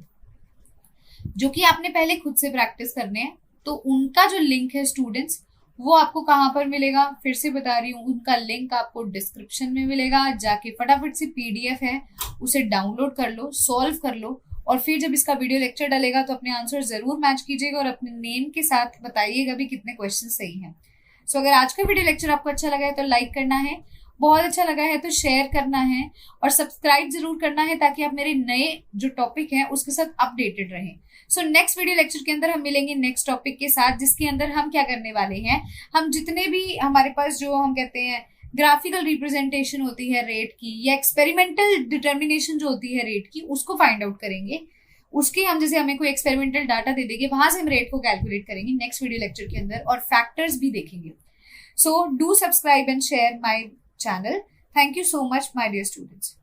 Speaker 2: जो कि आपने पहले खुद से प्रैक्टिस करने हैं। तो उनका जो लिंक है स्टूडेंट्स, वो आपको कहाँ पर मिलेगा? फिर से बता रही हूँ, उनका लिंक आपको डिस्क्रिप्शन में मिलेगा। जाके फटाफट से PDF है उसे डाउनलोड कर लो, सॉल्व कर लो, और फिर जब इसका वीडियो लेक्चर डलेगा तो अपने आंसर जरूर मैच कीजिएगा और अपने नेम के साथ बताइएगा भी कितने क्वेश्चन सही हैं। सो अगर आज का वीडियो लेक्चर आपको अच्छा लगा है तो लाइक करना है, बहुत अच्छा लगा है तो शेयर करना है, और सब्सक्राइब जरूर करना है ताकि आप मेरे नए जो टॉपिक हैं उसके साथ अपडेटेड रहें। सो नेक्स्ट वीडियो लेक्चर के अंदर हम मिलेंगे नेक्स्ट टॉपिक के साथ, जिसके अंदर हम क्या करने वाले हैं, हम जितने भी हमारे पास जो हम कहते हैं ग्राफिकल रिप्रेजेंटेशन होती है रेट की, या एक्सपेरिमेंटल डिटर्मिनेशन जो होती है रेट की, उसको फाइंड आउट करेंगे। उसके हम जैसे हमें कोई एक्सपेरिमेंटल डाटा दे देंगे, वहां से हम रेट को कैलकुलेट करेंगे नेक्स्ट वीडियो लेक्चर के अंदर, और फैक्टर्स भी देखेंगे। So do subscribe and share my channel. Thank you so much my dear students.